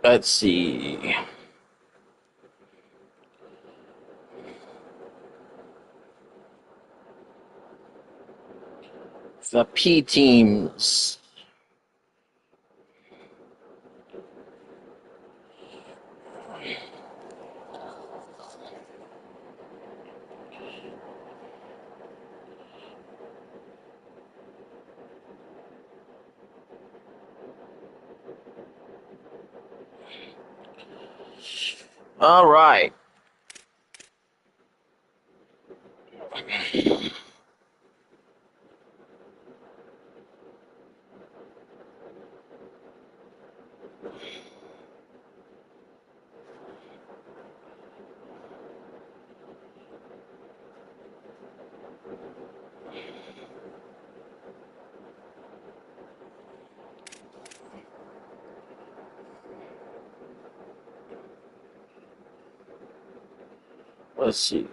Let's see. The P teams. All right. Let's see.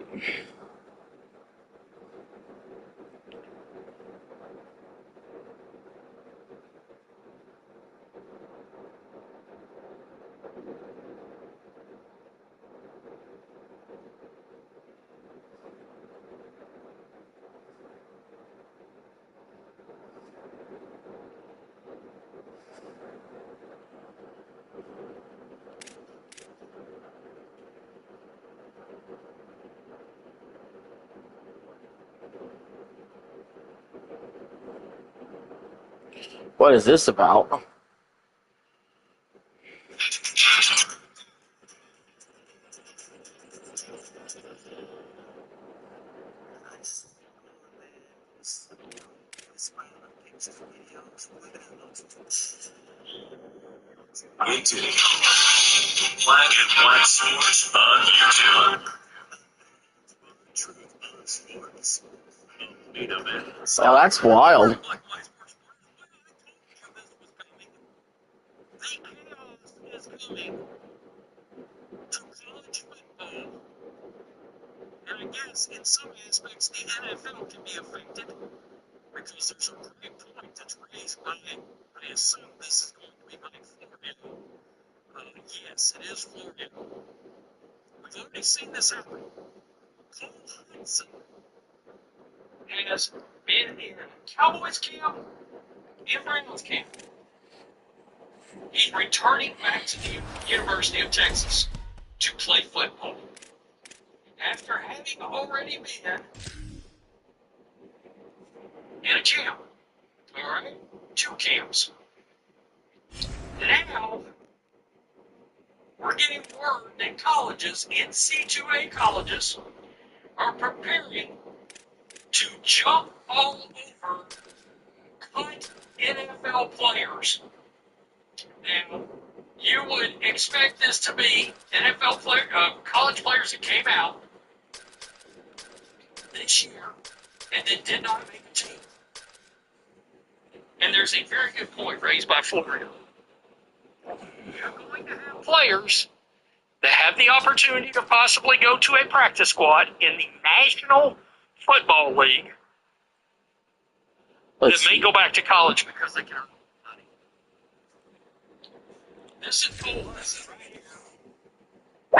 What is this about? Into Black and White Sports on YouTube. Oh, that's wild. And I guess in some aspects the NFL can be affected because there's a great point that's raised by, I assume this is going to be by Florida. Yes, it is Florida. We've already seen this happen. Cole Hudson has been in Cowboys camp and Browns camp. He's returning back to the University of Texas to play football. After having already been in a camp. All right? 2 camps. Now, we're getting word that colleges, NC2A colleges, are preparing to jump all over cut NFL players. Now, you would expect this to be NFL college players that came out this year and that did not make a team. And there's a very good point raised by Florida. You're going to have players that have the opportunity to possibly go to a practice squad in the National Football League that may go back to college because they can earn money. This is Cole Hudson right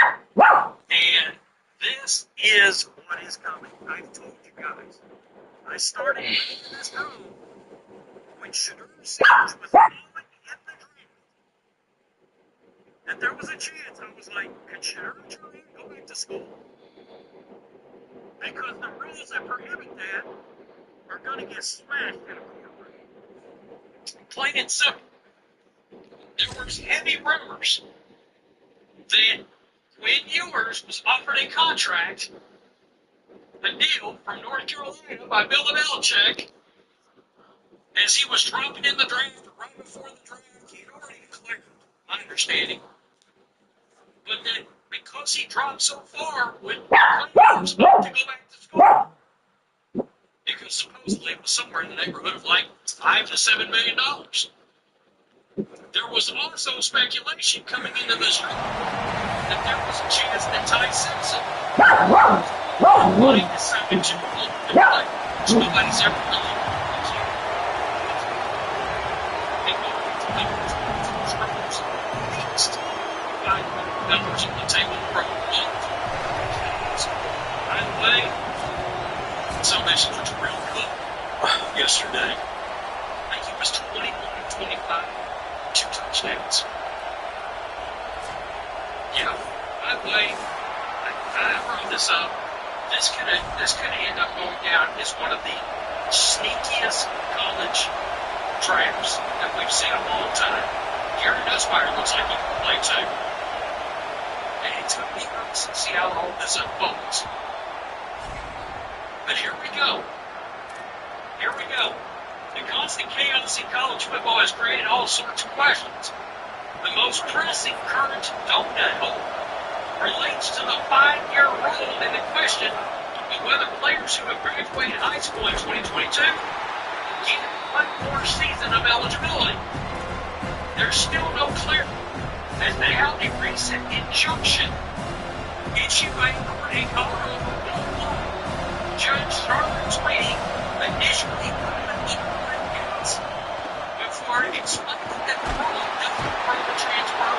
here. And this is what is coming. I've told you guys. I started this home when Shedeur Sanders was falling in the draft. And there was a chance. I was like, could Shedeur try and go back to school? Because the rules that prohibit that are going to get smashed in a courtroom. Plain and simple. There was heavy rumors that when Ewers was offered a contract, a deal from North Carolina by Bill Belichick, as he was dropping in the draft, right before the draft, he had already declared, my understanding, but that because he dropped so far, would players want to go back to school? Because supposedly it was somewhere in the neighborhood of like $5 to $7 million. There was also speculation coming into this room that there was a chance that Ty Simpson might decide to play, which nobody's ever really numbers on the table from by the way, Salvation was real good yesterday. I think he was 21 and 25, 2 touchdowns. Yeah, by the way, I brought this up. This could end up going down as one of the sneakiest college drafts that we've seen in a long time. Gary Nussmeier looks like he can play too. And it took me months to see how all this unfolds. But here we go. Here we go. The constant chaos in college football has created all sorts of questions. The most pressing current donut hole relates to the 5-year rule and the question of whether players who have graduated high school in 2022 get one more season of eligibility. There's still no clarity as to how a recent injunction issued by a Colorado Judge Charlotte Sweeney initially counts before explaining that the rule doesn't require the transfer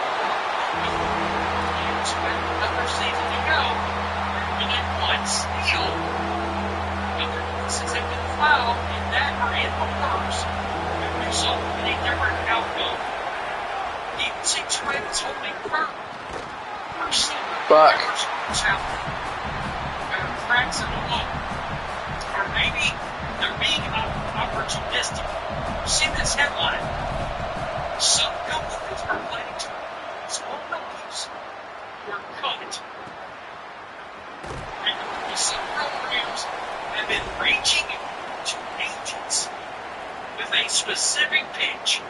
to another season to go. And then one still, other cases have been filed and that are in the works and result in a different outcome. Even situations holding firm are still cracks in the wall. Or maybe they're being opportunistic. See this headline. Some companies are planning to small numbers were cut. And some programs have been reaching to agents with a specific pitch.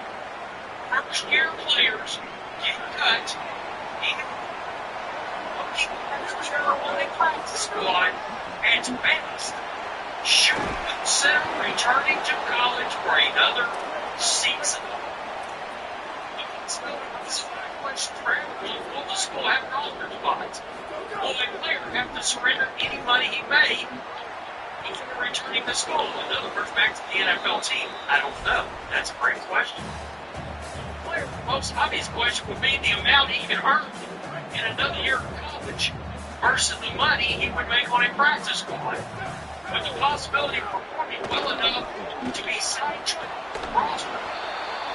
First-year players get cut, even people on a practice squad at best should consider returning to college for another season. Will the school have roster spots? Will a player have to surrender any money he made before returning to school? In other words, back to the NFL team? I don't know. That's a great question. The most obvious question would be the amount he could earn in another year of college versus the money he would make on a practice squad. With the possibility of performing well enough to be signed to a roster,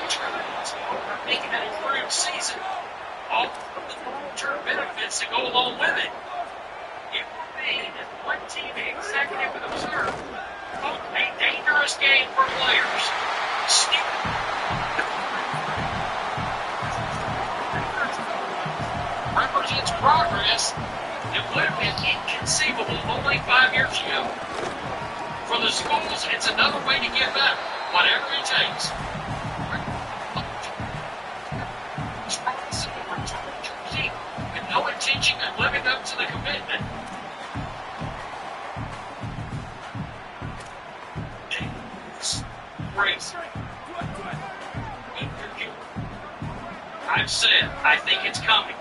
which represents making an improved season, all of the long-term benefits that go along with it. It would be, as one team executive would observe, a dangerous game for players. Represents progress that would have been inconceivable only 5 years ago. For the schools, it's another way to get better, whatever it takes. With no intention of living up to the commitment. Race. I've said, I think it's coming.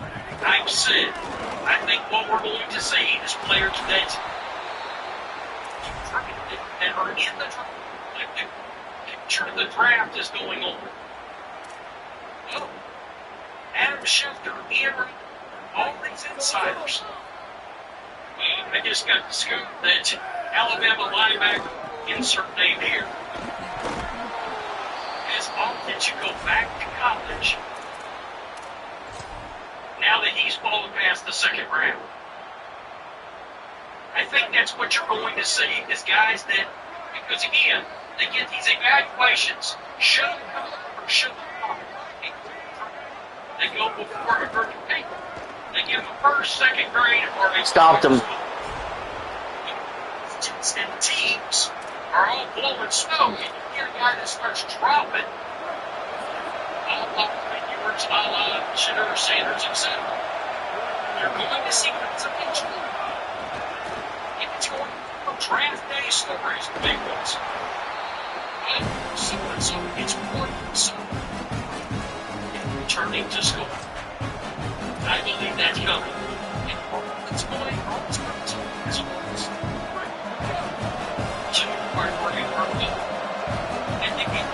I've said, I think what we're going to see is players that are in the picture the draft is going on. Oh, Adam Schefter, Ian Reed, all these insiders. I just got the scoop that Alabama linebacker, insert name here, has opted to go back to college now that he's fallen past the second round. I think that's what you're going to see is guys that, because again, they get these evaluations, should have come or should have come. They go before a group of people. They give them a first, second grade, or they stopped them. And teams are all blowing smoke, and you get a guy that starts dropping. A la Shedeur Sanders, etc. You're going to see what's eventually. If it's going to draft day stories, big ones. So and so, it's important. So, if returning to school. I believe that's coming. And what's going on is schools. So are working hard. And they get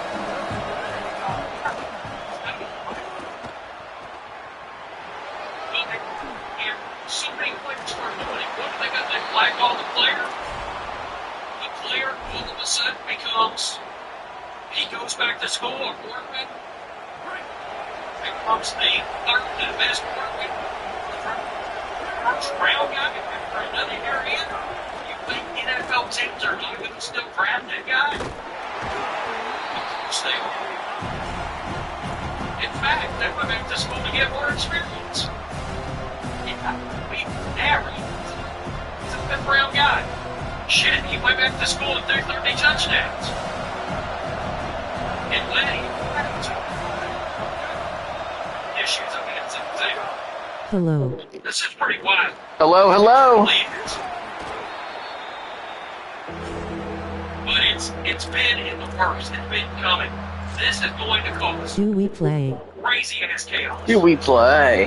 so many players start doing it. What do they got? They blackball the player. The player all of a sudden he goes back to school, a quarterback, becomes the best quarterback, first round guy for another year in. You think NFL teams are not going to still draft that guy? Of course they are. In fact, they went back to school to get more experience. We average. He's a fifth round guy. Shit, he went back to school and threw 30 touchdowns. And Lenny issues against him. Hello. This is pretty wild. Hello, hello. But it's been in the works. It's been coming. This is going to cause Do we play? crazy ass chaos. Here we play.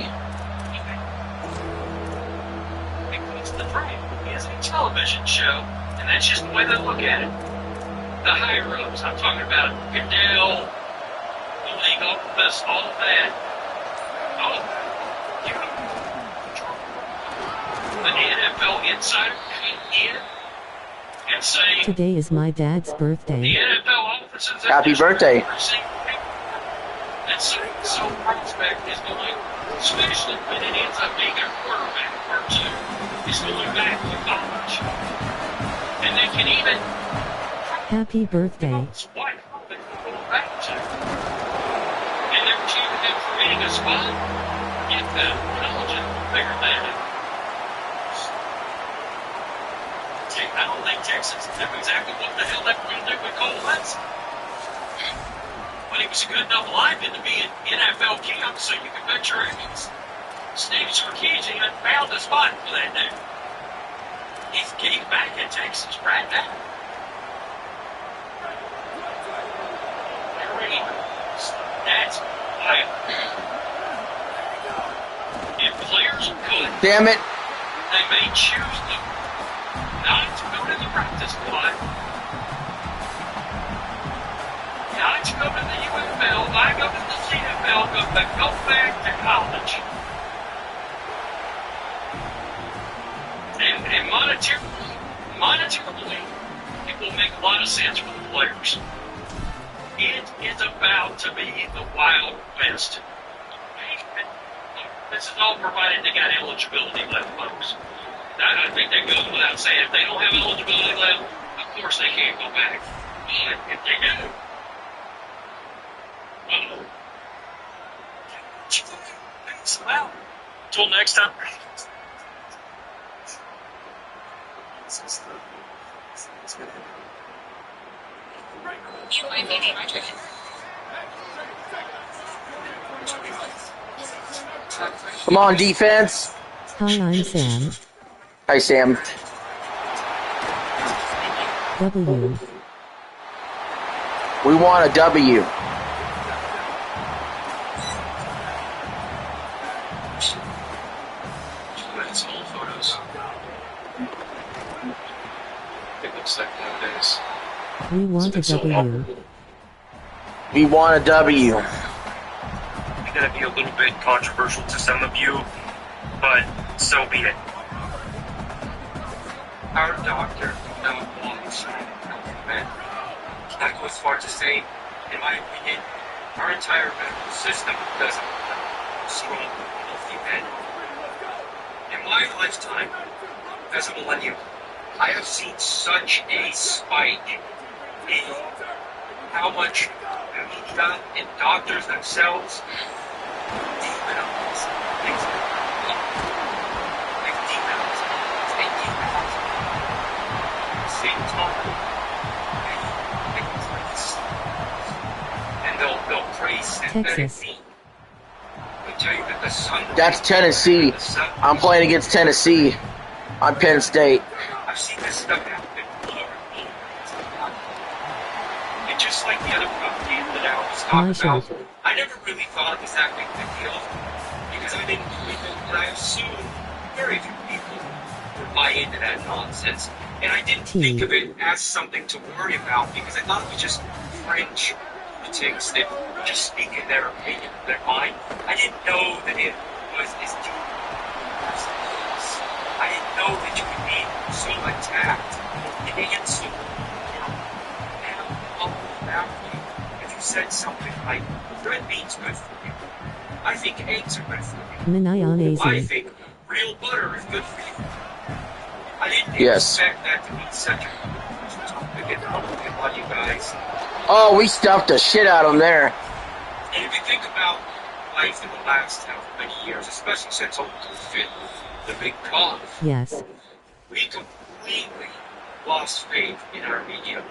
Because the draft is a television show, and that's just the way they look at it. The higher ups, I'm talking about Goodell, the league office, all of that. Oh, an NFL insider come in and say Today is my dad's the birthday. NFL offices Happy birthday. And so prospect is going, especially when it ends up being a quarterback or two, is going back to college. And they can even Happy birthday. swipe up and go back to. And they're cheating them for getting a spot. Get the college and figure that out. I don't think Texas knew exactly what the hell they were going to do with Cole Hudson. But he was a good enough lineman to be in NFL camp, so you can bet your ass. Steve Sarkisian found a spot for that dude. He's back in Texas right now. That's wild. If players could, Damn it. they may choose not to go to the practice squad, not to go to the UFL, not go to the CFL, but go back to college. And monetarily, it will make a lot of sense for the players. It is about to be the Wild West. This is all provided they got eligibility left, folks. I think that goes without saying. If they don't have eligibility left, of course they can't go back. But if they do, well, until next time. You might be dehydrated. Come on, defense. Hi, I'm Sam. Hi, Sam. W. We want a W. That's old photos. It looks like nowadays. We want a W. We want a W. It's going to be a little bit controversial to some of you, but so be it. Our doctor don't want to sign men. I go as far to say, in my opinion, our entire medical system doesn't have strong, healthy men. In my lifetime, as a millennial, I have seen such a spike in how much media and doctors themselves demonize things like demons. They demonize at the same time. And they'll praise synthetic Texas. meat. They'll tell you that the sun. That's Tennessee. I'm playing against Tennessee. I'm Penn State. I've seen this stuff happen all over the world. And just like the other propaganda that I always My talk about, shirt. I I never really thought it was that big of a deal because I didn't believe it, and I assumed very few people would buy into that nonsense. And I didn't think of it as something to worry about because I thought it was just fringe lunatics that were just speaking their opinion, their mind. I didn't know that it was as deep as this. I didn't know that you could be so attacked and insulted and all about you if you said something like, red meat's good for you. I think eggs are good for you. I Mayonnaise. think real butter is good for you. I didn't Yes. expect that to be such a topic and on you guys. Oh, we stuffed the shit out of them there. And if you think about life in the last how many years, especially since Old Fit, the big cough, Yes. we completely lost faith in our media.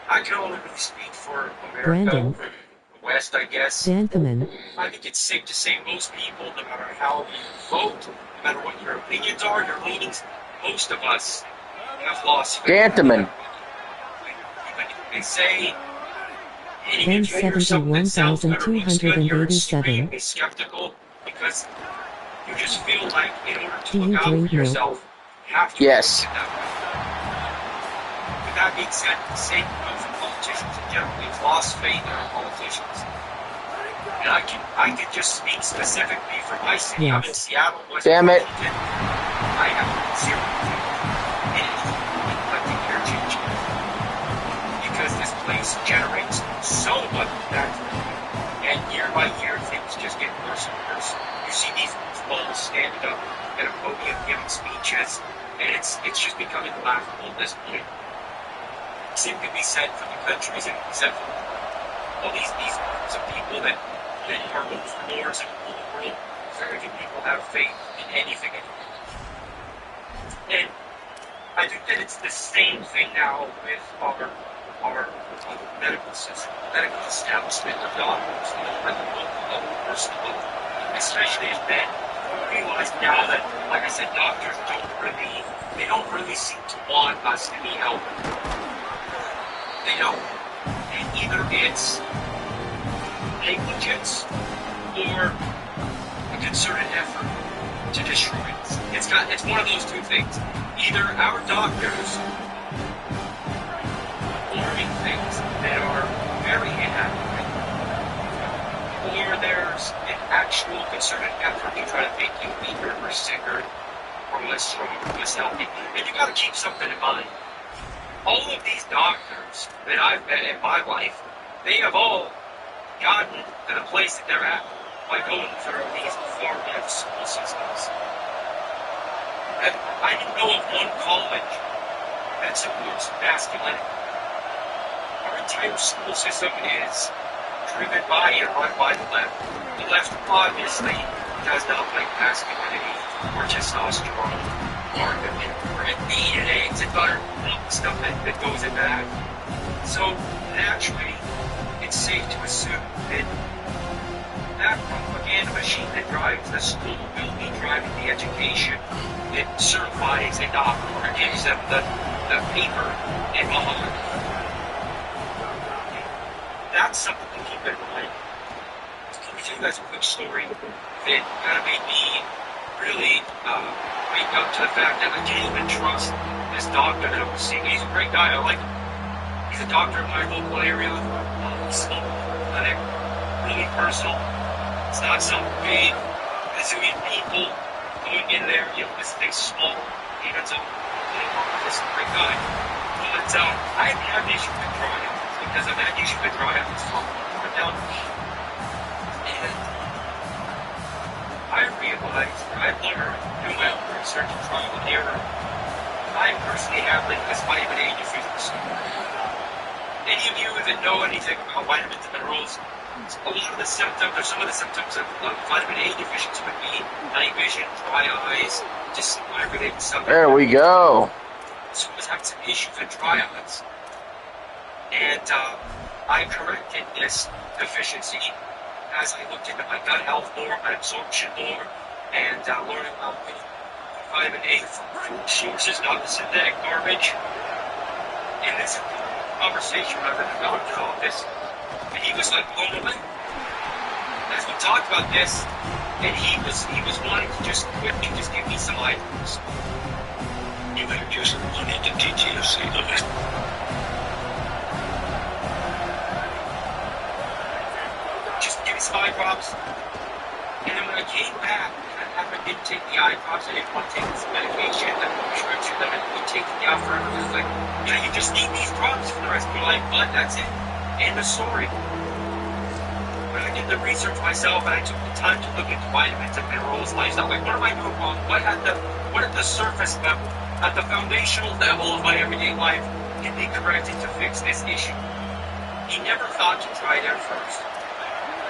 I can only really speak for America, Brandon. the West, I guess. Dankeman. I think it's safe to say most people, no matter how you vote, no matter what your opinions are, your leanings, most of us have lost faith. Gentlemen. Even if they say, and if you hear something that sounds good or looks good, you're 71,287. extremely skeptical because you just feel like in order to Do you look out drink for milk? yourself, you have to Yes. look at that way. With that being said, the same goes for politicians in general. We've lost faith in our politicians. And I can just speak specifically for my city. I'm in Yes. Seattle, West Damn it. Washington. I have zero faith in anything electing here changing. Because this place generates so much tax revenue. And year by year, things just get worse and worse. You see these balls standing up at a podium giving speeches, and it's just becoming laughable at this point. Same can be said for the countries, and said for all these groups of people that are overlords and rule the world. Very few people have faith in anything anymore. And I think that it's the same thing now with our medical system, medical establishment, the doctors, at the local level, personal level, especially as men realize now that, like I said, doctors don't really seem to want us to be helped. They don't. And either it's negligence or a concerted effort to destroy us. It's one of those two things. Either our doctors learning things that are very inaccurate, or there's an actual concerted effort to try to make you weaker or sicker or less strong or less healthy. And you got to keep something in mind. All of these doctors that I've met in my life, they have all gotten to the place that they're at by going through these formative school systems. And I know of one college that supports masculinity. Our entire school system is driven by and run by the left. The left obviously does not like masculinity or testosterone or meat and eggs and butter, stuff that goes in that. So naturally, it's safe to assume that that propaganda machine that drives the school will be driving the education that certifies a doctor or gives them the paper and behind. That's something to keep in mind. Let me tell you guys a quick story that kind of made me really wake up to the fact that I can't even trust this doctor that I was seeing. He's a great guy. I like him. He's a doctor in my local area. Small clinic, really personal. It's not some big, bazillion people going in there. You know, this big, small, hands up. This great guy. But I haven't had an issue with dry apples because I've had an issue with dry apples for down. And I realized, I've learned through my own research and trial and error, I personally have like this vitamin A deficiency. Any of you that know anything about vitamins and minerals, a lot of the symptoms, or some of the symptoms of vitamin A deficiency would be night vision, dry eyes, just eye-related stuff. There we go. So I was having some issues with dry eyes. And I corrected this deficiency as I looked into my gut health more, my absorption more, and learning about vitamin A from food sources, not the synthetic garbage. And this conversation I was in the doctor's office, and he was like blown away. as we talked about this, and he was wanting to just quickly just give me some items. You better just run into TTFC, Louis. Just give me some eye drops. And then when I came back, after I didn't take the eye drops, I didn't want to take this medication, that prescription that I've been taking out forever. It was like, you just need these drugs for the rest of your life, but that's it. End of story. When I did the research myself and I took the time to look into vitamins and minerals, lifestyle, like, what am I doing wrong? What at the surface level, at the foundational level of my everyday life can be corrected to fix this issue? He never thought to try there first.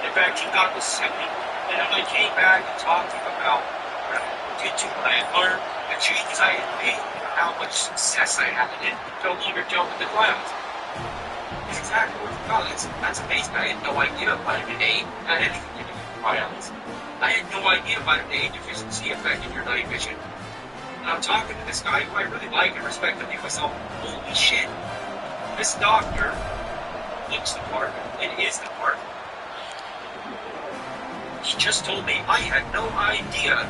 In fact, he thought it was silly. And when I came back and talked to him about what I did to what I had learned, the changes I had made, how much success I had, and no longer dealt with the clouds. It's exactly what you got. That's amazing. I had no idea vitamin A had anything to do with violence. I had no idea vitamin A deficiency affected your night vision. And I'm talking to this guy who I really like and respect, and think myself, holy shit, this doctor looks the part and is the part. He just told me I had no idea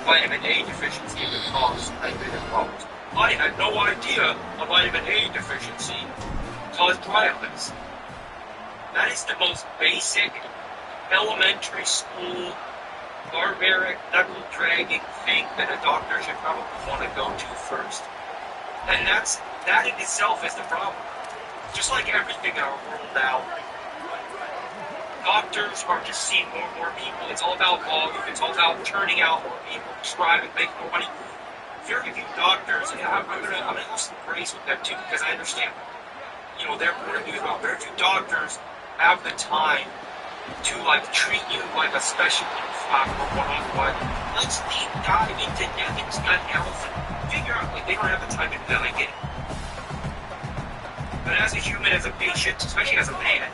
vitamin A deficiency could cause night vision problems. I had no idea a vitamin A deficiency caused violence. That is the most basic, elementary school, barbaric, knuckle-dragging thing that a doctor should probably want to go to first. And that in itself is the problem. Just like everything in our world now, doctors are just seeing more and more people. It's all about volume. It's all about turning out more people, prescribing, making more money. Very few doctors, and I'm gonna have some grace with them too, because I understand, their point of view as well. Very few doctors have the time to treat you like a specialist or one-on-one. Let's deep dive into Nevin's gut health and figure out they don't have the time to do that. I get it. But as a human, as a patient, especially as a man,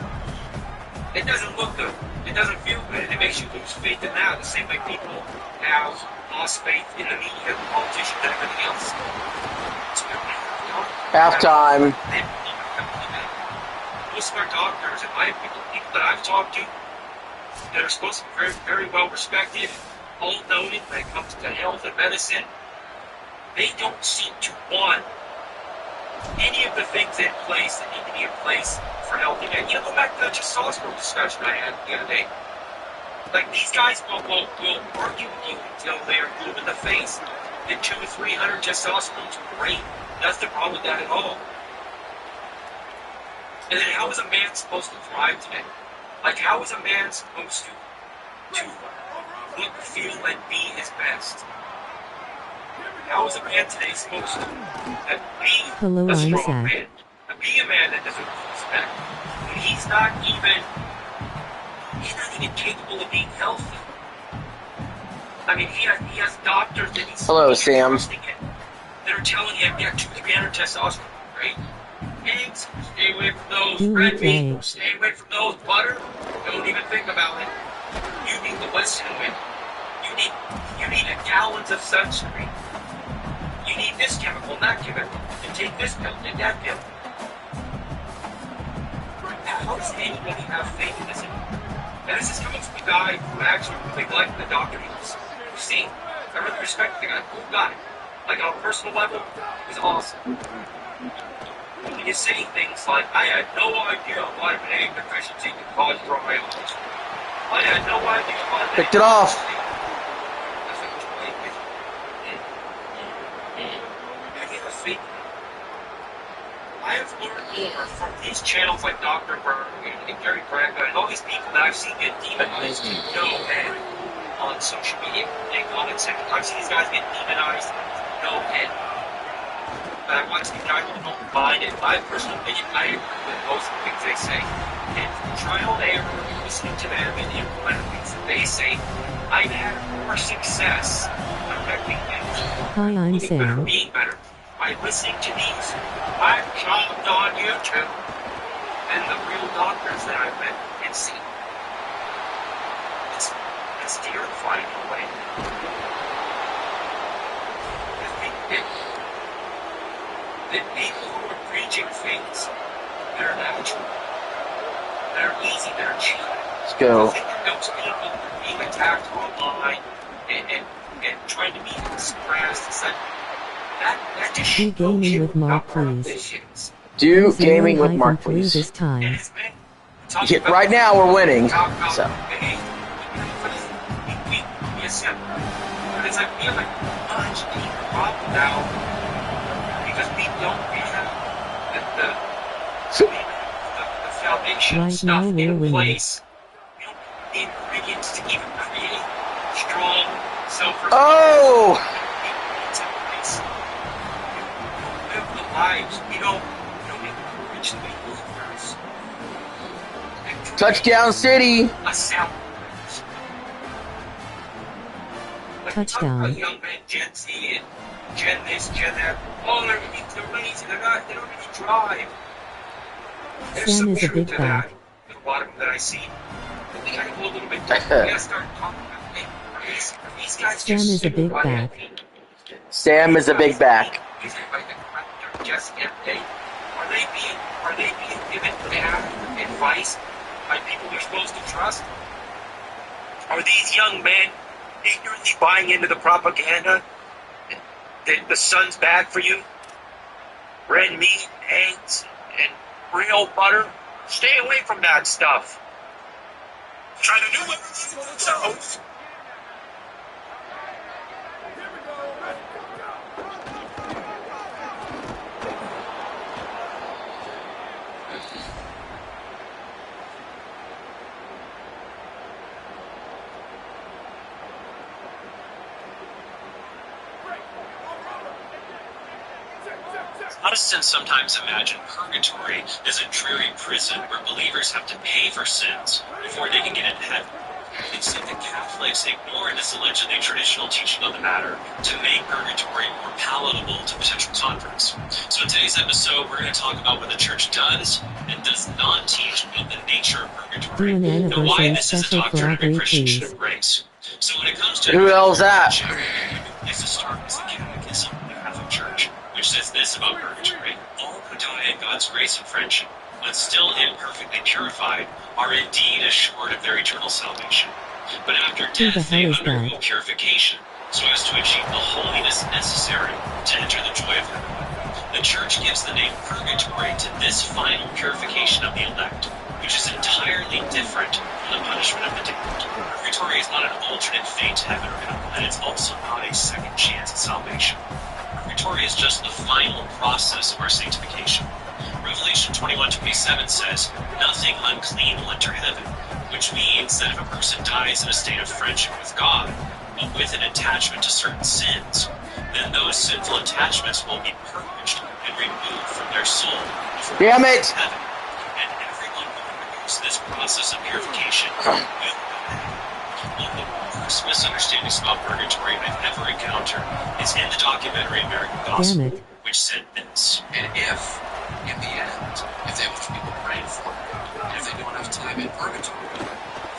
it doesn't look good. It doesn't feel good. And it makes you lose faith in that. The same way people have lost faith in the media, the politicians, and everything else. Halftime. Most of our doctors, and my people that I've talked to, that are supposed to be very, very well respected, all noted when it comes to health and medicine, they don't seem to want any of the things in place that need to be in place for healthy men. Go back to the testosterone discussion I had the other day. These guys will argue with you until they're blue in the face that 200 or 300 testosterone is great. That's the problem with that at all. And then how is a man supposed to thrive today? How is a man supposed to look, feel, and be his best? How is a man today supposed to be Hello, a I'm strong Zach. man? To be a man that deserves respect. When he's not even capable of being healthy. He has doctors that he's Hello, Sam. trusting in that are telling him, 200-300 testosterone, right? Eggs, stay away from those. Do Red eat meat, eggs. stay away from those. Butter, don't even think about it. You need the Western wind. You need gallons of sunscreen. You need this chemical and that chemical. And take this pill, take that pill. How does anybody have faith in this? And this is coming from a guy who actually really liked the doctor he was seeing. I really respect the guy who got it. On a personal level, it was awesome. When you say things like, I had no idea vitamin A deficiency could cause dry eyes. I had no idea vitamin A. Picked it off. I have learned more from these channels like Dr. Berg and Gary Branca and all these people that I've seen get demonized to no end on social media and comment section. I've seen these guys get demonized to no end. But I watch these guys who don't mind it. My personal opinion, I agree with most of the things they say. And trial and error, listening to them and implementing things that they say, I've had more success correcting things. Hi, I'm Getting better, Sam. being better. By listening to these, I've jumped on YouTube and the real doctors that I've met and seen. It's terrifying in a way. The people who are preaching things that are natural, that are easy, that are cheap. Let's go. Think you're those people being attacked online and trying to be suppressed. It's like, that just Do shows gaming you with how Mark, powerful please. this is. Do 0 gaming with hyphen Mark, 3 please. this time. And it's been talking Yeah, about right now we're winning. talk about, So hey, we accept. But it's like we have a much deeper problem now because we don't have the foundation Right stuff now we're in winning. place. We don't have the ingredients to even create strong self-respect. oh, It's in place. We don't live the lives. We don't encourage the behaviors. And touchdown city. a sound. Like we talk Touchdown. about young men, Gen Z, and Gen this, Gen that. Oh, they're lazy. They don't really drive. There's Sam some is a truth big to back. that. There's a lot of them that I see. But we gotta go a little bit deeper. We gotta start talking about, hey, are these guys Sam just is a big running back. at me? Sam is a big back. Is it like they're just empty? Are they being given bad advice by people they're supposed to trust? Are these young men ignorantly buying into the propaganda that the sun's bad for you? Red meat, eggs, and real butter? Stay away from that stuff. Trying to do everything for themselves. Protestants sometimes imagine purgatory as a dreary prison where believers have to pay for sins before they can get into heaven. It seems that Catholics ignore this allegedly traditional teaching on the matter to make purgatory more palatable to potential converts. So in today's episode, we're going to talk about what the Church does and does not teach about the nature of purgatory, Do an and why anniversary this is a special for doctrine of Aubrey, Christian please. grace. So when it comes to Who the hell's that? a place to start is the Catechism of the Catholic Church, which says this about purgatory: all who die in God's grace and friendship, but still imperfectly purified, are indeed assured of their eternal salvation. But after Who the death, they hell is undergo that? purification, so as to achieve the holiness necessary to enter the joy of heaven. The Church gives the name purgatory to this final purification of the elect, which is entirely different from the punishment of the damned. Purgatory is not an alternate fate to heaven or hell, and it's also not a second chance at salvation. Purgatory is just the final process of our sanctification. Revelation 21:27 says, "Nothing unclean will enter heaven," which means that if a person dies in a state of friendship with God, but with an attachment to certain sins, then those sinful attachments will be purged and removed from their soul before Damn they it. enter heaven. And everyone who undergoes this process of purification will go to heaven. One of the worst misunderstandings about purgatory I've ever encountered is in the documentary American Gospel, Damn it. which said this. And if, in the end, if they have much people praying for them, and if they don't have time in purgatory,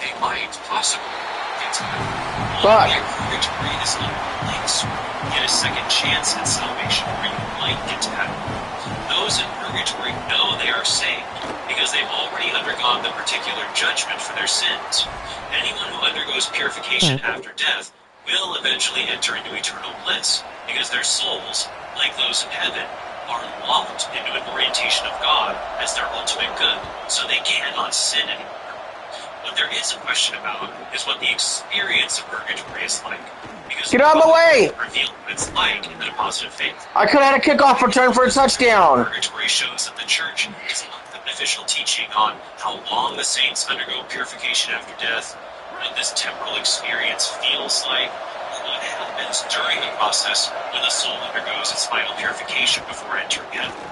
they might possibly get to heaven. Fuck. Purgatory is not a place where you get a second chance at salvation, where you might get to heaven. Those in purgatory know they are saved because they've already undergone the particular judgment for their sins. Anyone who undergoes purification after death will eventually enter into eternal bliss because their souls, like those in heaven, are locked into an orientation of God as their ultimate good, so they cannot sin anymore. What there is a question about is what the experience of purgatory is like. Because Get out of the way! reveal what it's like in the deposit of faith. I could have had a kickoff return for a touchdown. Purgatory shows that the Church is not the beneficial teaching on how long the saints undergo purification after death, what this temporal experience feels like, or what happens during the process when the soul undergoes its final purification before entering heaven.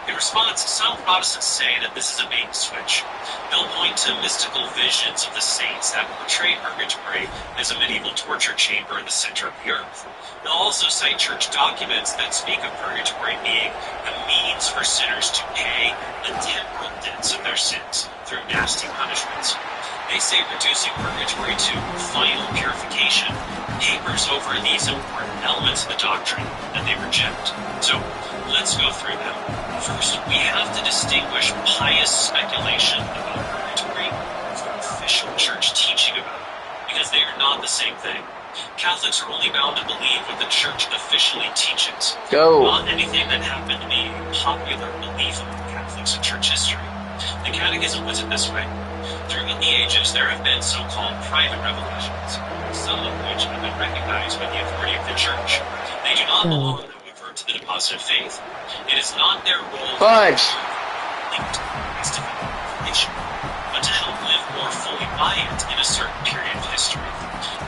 In response, some Protestants say that this is a bait and switch. They'll point to mystical visions of the saints that portray purgatory as a medieval torture chamber in the center of the earth. They'll also cite church documents that speak of purgatory being the means for sinners to pay the temporal debts of their sins through nasty punishments. They say reducing purgatory to final purification papers over these important elements of the doctrine that they reject. So, let's go through them. First, we have to distinguish pious speculation about purgatory from official church teaching thing. Catholics are only bound to believe what the Church officially teaches, Go. not anything that happened to be popular belief among Catholics in church history. The Catechism puts it this way. Throughout the ages, there have been so-called private revelations, some of which have been recognized by the authority of the Church. They do not belong, however, to the deposit of faith. It is not their role Fudge. linked to information, but to help live more fully by it in a certain period of history.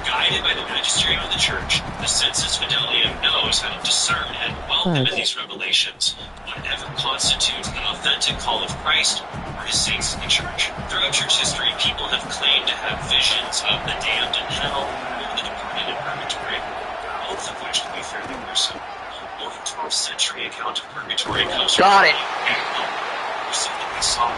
Guided by the magisterium of the Church, the sensus fidelium knows how to discern and welcome in these revelations whatever constitutes an authentic call of Christ or his saints in the Church. Throughout Church history, people have claimed to have visions of the damned in hell or the departed in purgatory, both of which can be fairly gruesome. Only 12th century account of purgatory comes from Got it. Recently saw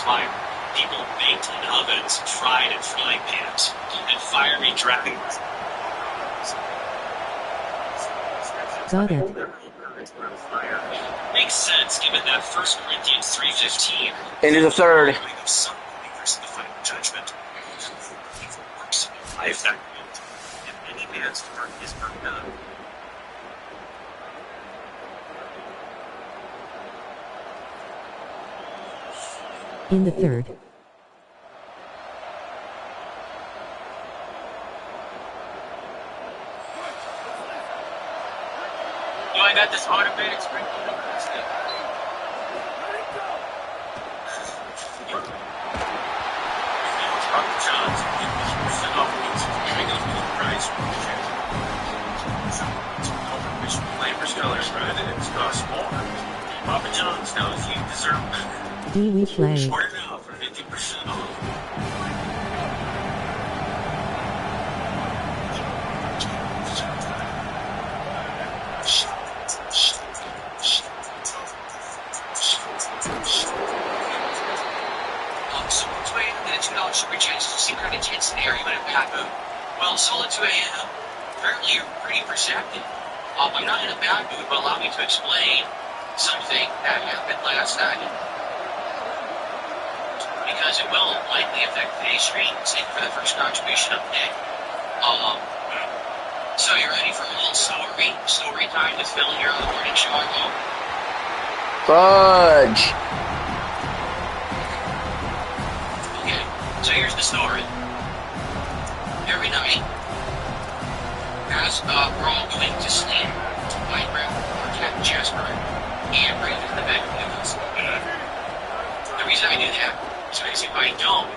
fire. People baked in ovens, fried in frying pans, and fiery dragons. Got it. Makes sense given that 1 Corinthians 3:15. Into the third. Of some believers in the final judgment. Evil works in life that guilt, and any man's work is undone. In the third. You ain't got this automatic sprinkler. Papa John's, percent off pizza. Bring up full price. Which flavors, colors, right? And it's cost more. Papa John's, now if you deserve D we play. order now for 50% off. So what's way in the $2 super chance to see kind of tense scenario in a bad mood? Well, solid 2 a.m. Apparently you're pretty perceptive. I'm not in a bad mood, but allow me to explain something that happened last night. Because it will likely affect today's stream. Same for the first contribution of the day. So you ready for a little story time with Phil here on the morning show? Fudge. Okay, so here's the story. Every night, as we're all going to sleep, I grab our cat Jasper and bring him into the bed with us. The reason I do that is because if I don't,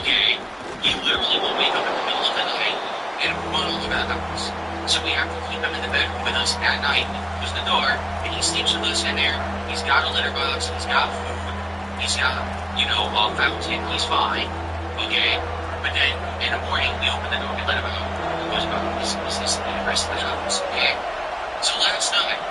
okay, he literally will wake up in the middle of the night and run all over the house. So we have to keep him in the bedroom with us at night, close the door, and he sleeps with us in there. He's got a litter box, he's got food, he's got, a fountain, he's fine, okay? But then, in the morning, we open the door, we let him out, he goes about his business and the rest of the house, okay? So last night,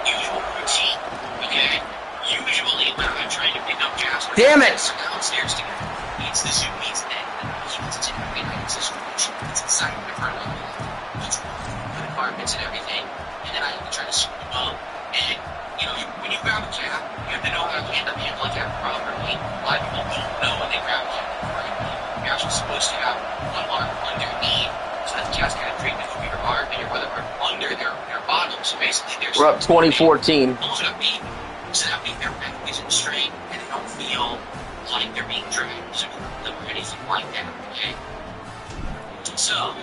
usual routine, okay? Usually, when I'm trying to pick up Jasper, Damn it! we're downstairs together. He eats the soup, he eats the egg, he eats it every night, it's a solution, it's inside of the front of the apartments and everything, and then I have to try to scoop him up, and, when you grab a cat, you have to know how to handle a cat properly. A lot of people don't know when they grab a cat properly. You're actually supposed to have one arm underneath, so that the cat's kind of treatment over your arm, and your other arm under their bottom, so basically they're We're up 2014. those are beat, so that way their neck isn't straight, and they don't feel like they're being dragged, so or anything like that, okay? So,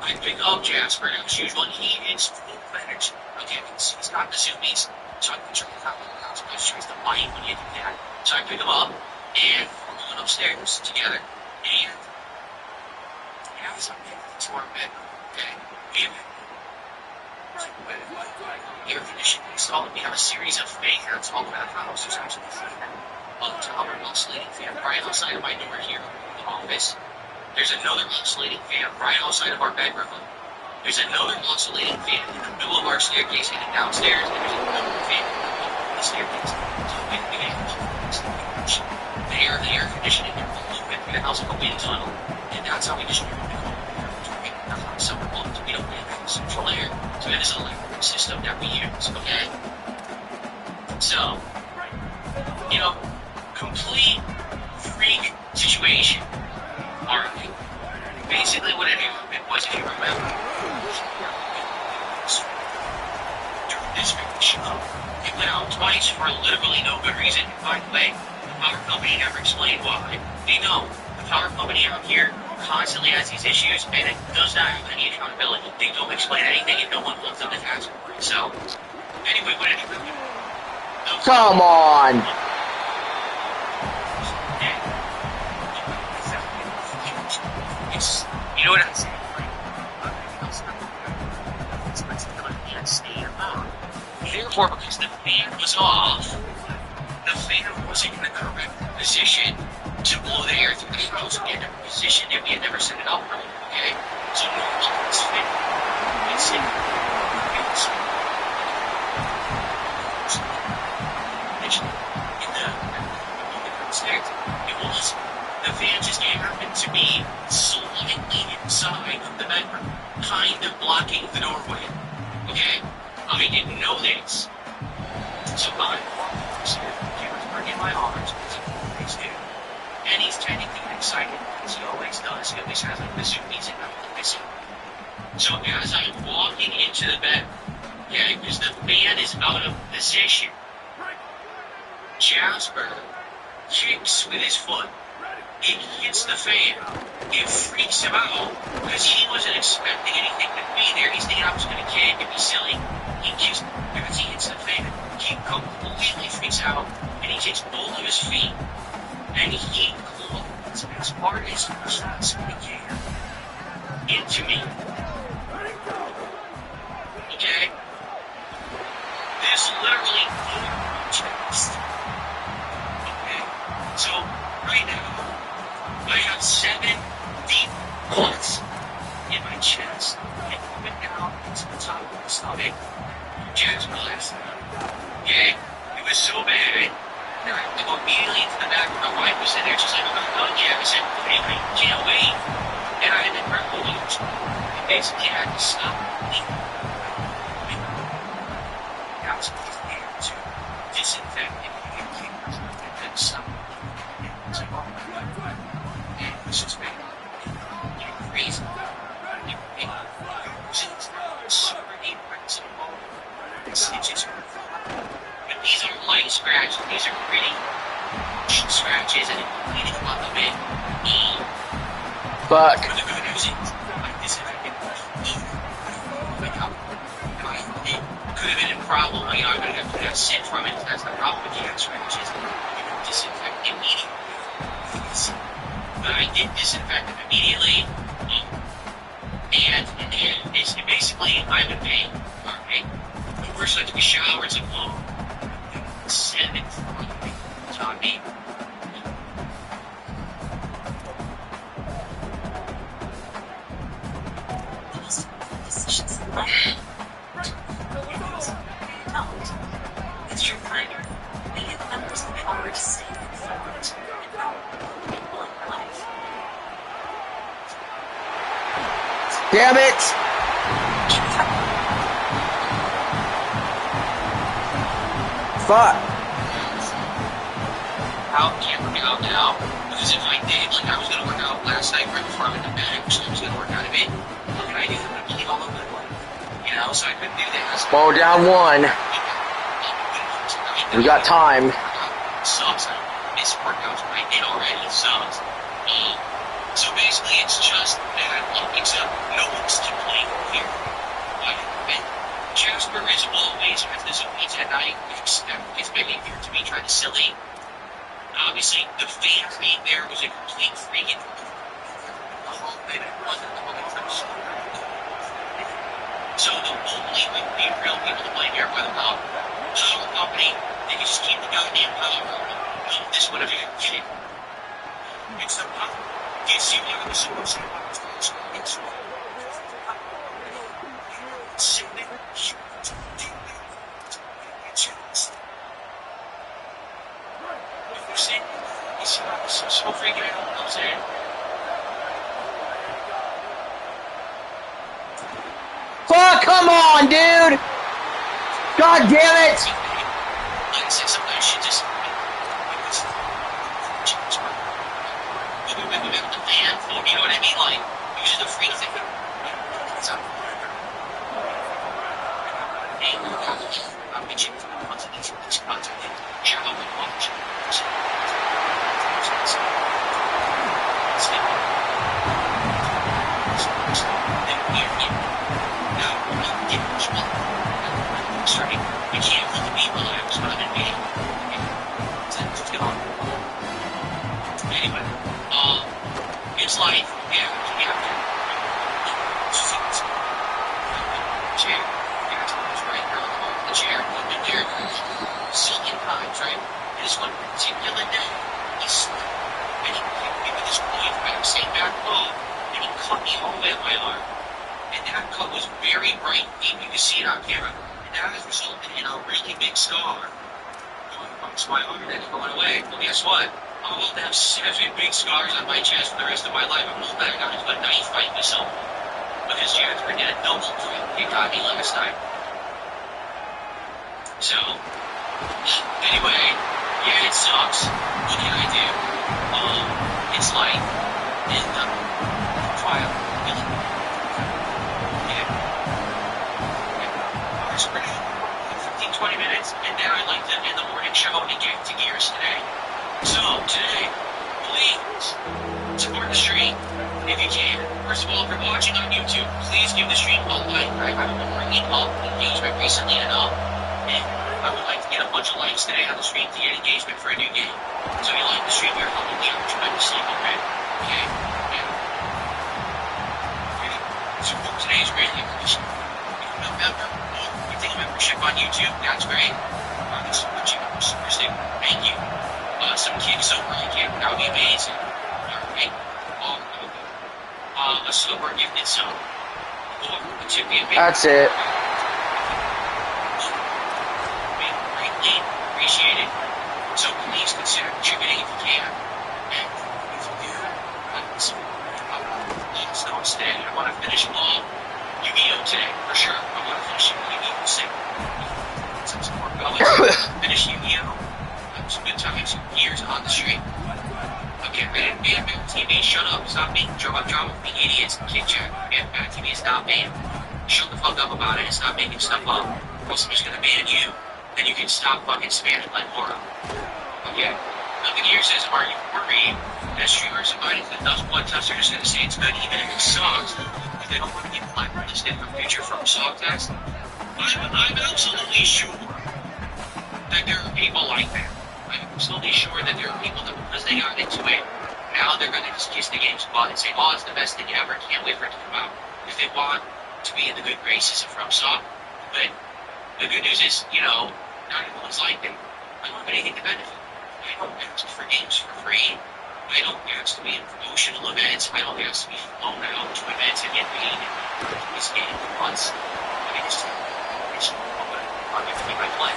I pick up Jasper, and as usual, he is full-fledged. Okay, he's got the zoomies, so I can try to have the house, but it's tries to bite when you do that. So I pick him up, and we're going upstairs together. And as I'm getting to our bedroom, okay, we have air conditioning installed. We have a series of fans all around the house. There's actually a fan on the top of an oscillating fan right outside of my door here in the office. There's another oscillating fan right outside of our bedroom. There's another oscillating fan in the middle of our staircase heading downstairs, and there's another fan in the middle of the staircase. So we have the air conditioning here moving through the house like a wind tunnel, and that's how we distribute the cold air between the house. So we don't really have central air, so it is an electric system that we use, okay? So, complete freak situation. Alright. Basically what it happened was, if you remember, during this show, it went out twice for literally no good reason. By the way, the power company never explained why. They know the power company out here constantly has these issues, and it does not have any accountability. They don't explain anything, and no one wants them to task for it. So, anyway, what did it do? Come on. It's, you know what I'm saying? Therefore, because the fan was off, the fan wasn't in the correct position to blow the air through the house and a position that we had never set it up for, okay? So normally it's fit. It's in it was the fan just happened to be slightly inside of the bedroom, kind of blocking the doorway. Okay? I didn't know this. So I was bringing my arms, and he's technically excited, as he always does. He always has like the zoomies and missing. So as I'm walking into the bed, okay, because the fan is out of position, Jasper kicks with his foot. It hits the fan. It freaks him out because he wasn't expecting anything to be there. He's thinking I was going to kick and be silly. He kicks because he hits the fan. He completely freaks out and he takes both of his feet and he closes as hard as he possibly can into me. Okay? This literally blew my chest. Okay? So, right now, I have 7 deep cuts in my chest and coming down into the top of my stomach. Jasper last night. Okay? It was so bad that I had to go immediately into the back where my wife was in there. She's like, oh yeah. I said, hey, I can't wait. And I had to grab the watch. I basically had to stop bleeding. I was there to disinfect it and keep it and then stop. It's like, oh my God. And it was just bad. Crazy. Super deep breaks in the bone. Stitches. But these are light scratches. These are pretty scratches and bleeding a lot of it. Fuck. But the good news is, I disinfected it could have been a problem. I'm going to have to sit from it. That's the problem with the scratches. You don't disinfect immediately. But I did disinfect them immediately. And it's basically, I'm in pain. Alright? The worst I took a shower, it's like, whoa. 7 it's on me. It's your planner. We have members of the power to save and forward and help people in your life. Damn it! Fuck. How can't work out now? Because if I did, like I was going to work out last night right before I went to bed, I was going to work out a bit. What can I do? I'm going to bleed all over the place. You know, so I couldn't do that. Well, we're down 1. We got time. Sucks. This workout I did already sucks. So basically, it's just that, except no one's to blame here. Jasper is always with the zoomies at night. It's making appear to be trying to silly. Obviously, the fan being there was a complete freaking. The whole thing wasn't the whole thing. So the only real people to blame here were the power company. They can just keep the goddamn power. This would have been a kid. It's the power. Gets you out of the solution. It's sitting there. So freaking out, I'm saying. Fuck, come on, dude! God damn it! Like I said, sometimes she just. We got the van floating It's life. Yeah, we have to. Chair. Yeah, it's right here on the bottom of the chair. And there, silken times, right? And this one particular day, he slipped. And he kicked me with his point back, same back low. And he cut me all the way up my arm. And that cut was very bright deep. You can see it on camera. And that has resulted in a really big scar going across my arm that's going away. Well, guess what? I'm about to have 7 big scars on my chest for the rest of my life. I'm hoping I got into a knife fight with someone. Because Jasper did a double twin. He got me last time. So, anyway, yeah, it sucks. What can I do? It's life. And, trial. Yeah. It's pretty 15, 20 minutes, and then I'd like to end the morning show and get to gears today. So, today, please support the stream if you can. First of all, if you're watching on YouTube, please give the stream a like. I haven't been bringing up engagement recently enough, and I would like to get a bunch of likes today on the stream to get engagement for a new game. So if you like the stream, you're helping me out tremendously already. Okay? Yeah. So for today's greatly appreciated. If you're a member, you take a membership on YouTube, that's great. This is super stick. Thank you. Some kicks over on camp, that would be amazing. Alright? A silver gifted sub. Or a tip me a big. That's it. Greatly appreciated. So please consider contributing if you can. And if you do, let's go today. I want to finish all Yu-Gi-Oh! Today, for sure. I want to finish Yu-Gi-Oh! Sick. Some support going. Finish Yu-Gi-Oh! Some good times, some gears on the street. Okay, Reddit, ban TV, shut up, stop being drama, being idiots, kick Jack, ban TV, stop ban. Shut the fuck up about it and stop making stuff up. Or else I'm just gonna ban you, then you can stop fucking spamming like Laura. Okay? Nothing here says, are you worried that streamers invited to the Dust Blood Test are just gonna say it's good even if it sucks, if they don't want to get blacklisted for future from Song Test? I'm absolutely sure that there are people like that. I'm absolutely sure that there are people that, because they got into it, now they're going to just kiss the game's butt and say, oh, it's the best thing ever, can't wait for it to come out. If they want to be in the good graces of FromSoft. But the good news is, not everyone's like them. I don't have anything to benefit. I don't ask for games for free. I don't ask to be in promotional events. I don't ask to be flown out to events and get paid in this game for months. I just, I'm everything I play.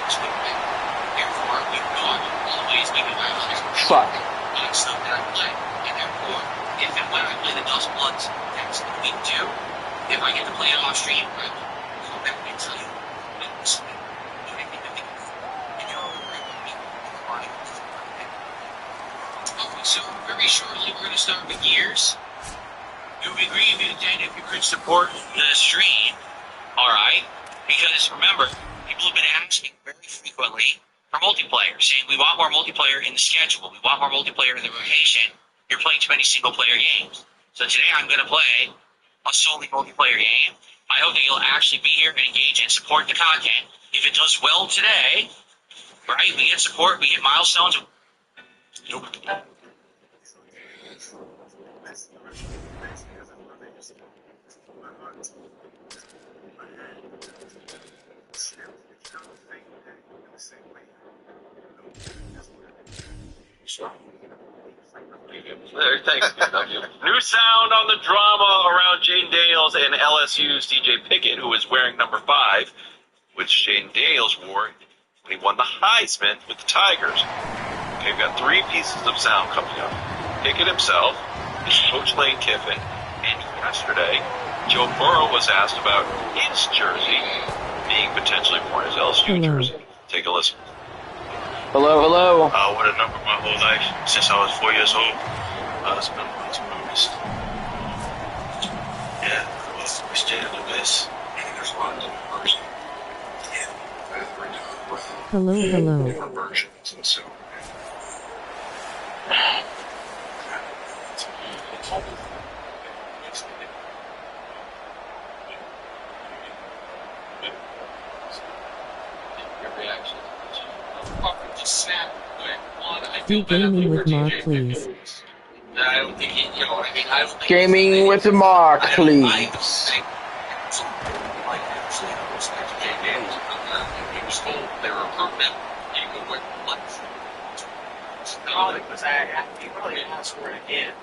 Therefore, we know I will always be my honest Fuck. on stuff that I play. And therefore, if and when I play the Dust Bloods next week too, if I get to play it off stream, I will come back and tell you what this is. Okay, so very shortly we're going to start with gears. It would be great if you could support the stream, alright? Because remember, people have been asking very frequently for multiplayer, saying we want more multiplayer in the schedule, we want more multiplayer in the rotation, you're playing too many single-player games. So today I'm going to play a solely multiplayer game. I hope that you'll actually be here and engage and support the content. If it does well today, right, we get support, we get milestones. Nope. Thanks. New sound on the drama around Jane Daniels and LSU's DJ Pickett, who is wearing number 5, which Jane Daniels wore when he won the Heisman with the Tigers. Okay, we've got 3 pieces of sound coming up. Pickett himself, Coach Lane Kiffin, and yesterday, Joe Burrow was asked about his jersey being potentially worn as LSU jersey. Take a listen. Hello. I would have numbered my whole life since I was 4 years old. It's been one to memories. Yeah, it's Jay the best. There's a lot of different versions. Hello. Different versions, and so. Your reaction. snap quick. One, I Do feel bad gaming with for Mark, TJ please. Pickens. I don't think he, you know what I mean? I don't think Gaming with Mark, I don't please. think so. Like, actually, I respect Jay Daniels. He was told they were approved him. He could win life. He really asked for it again.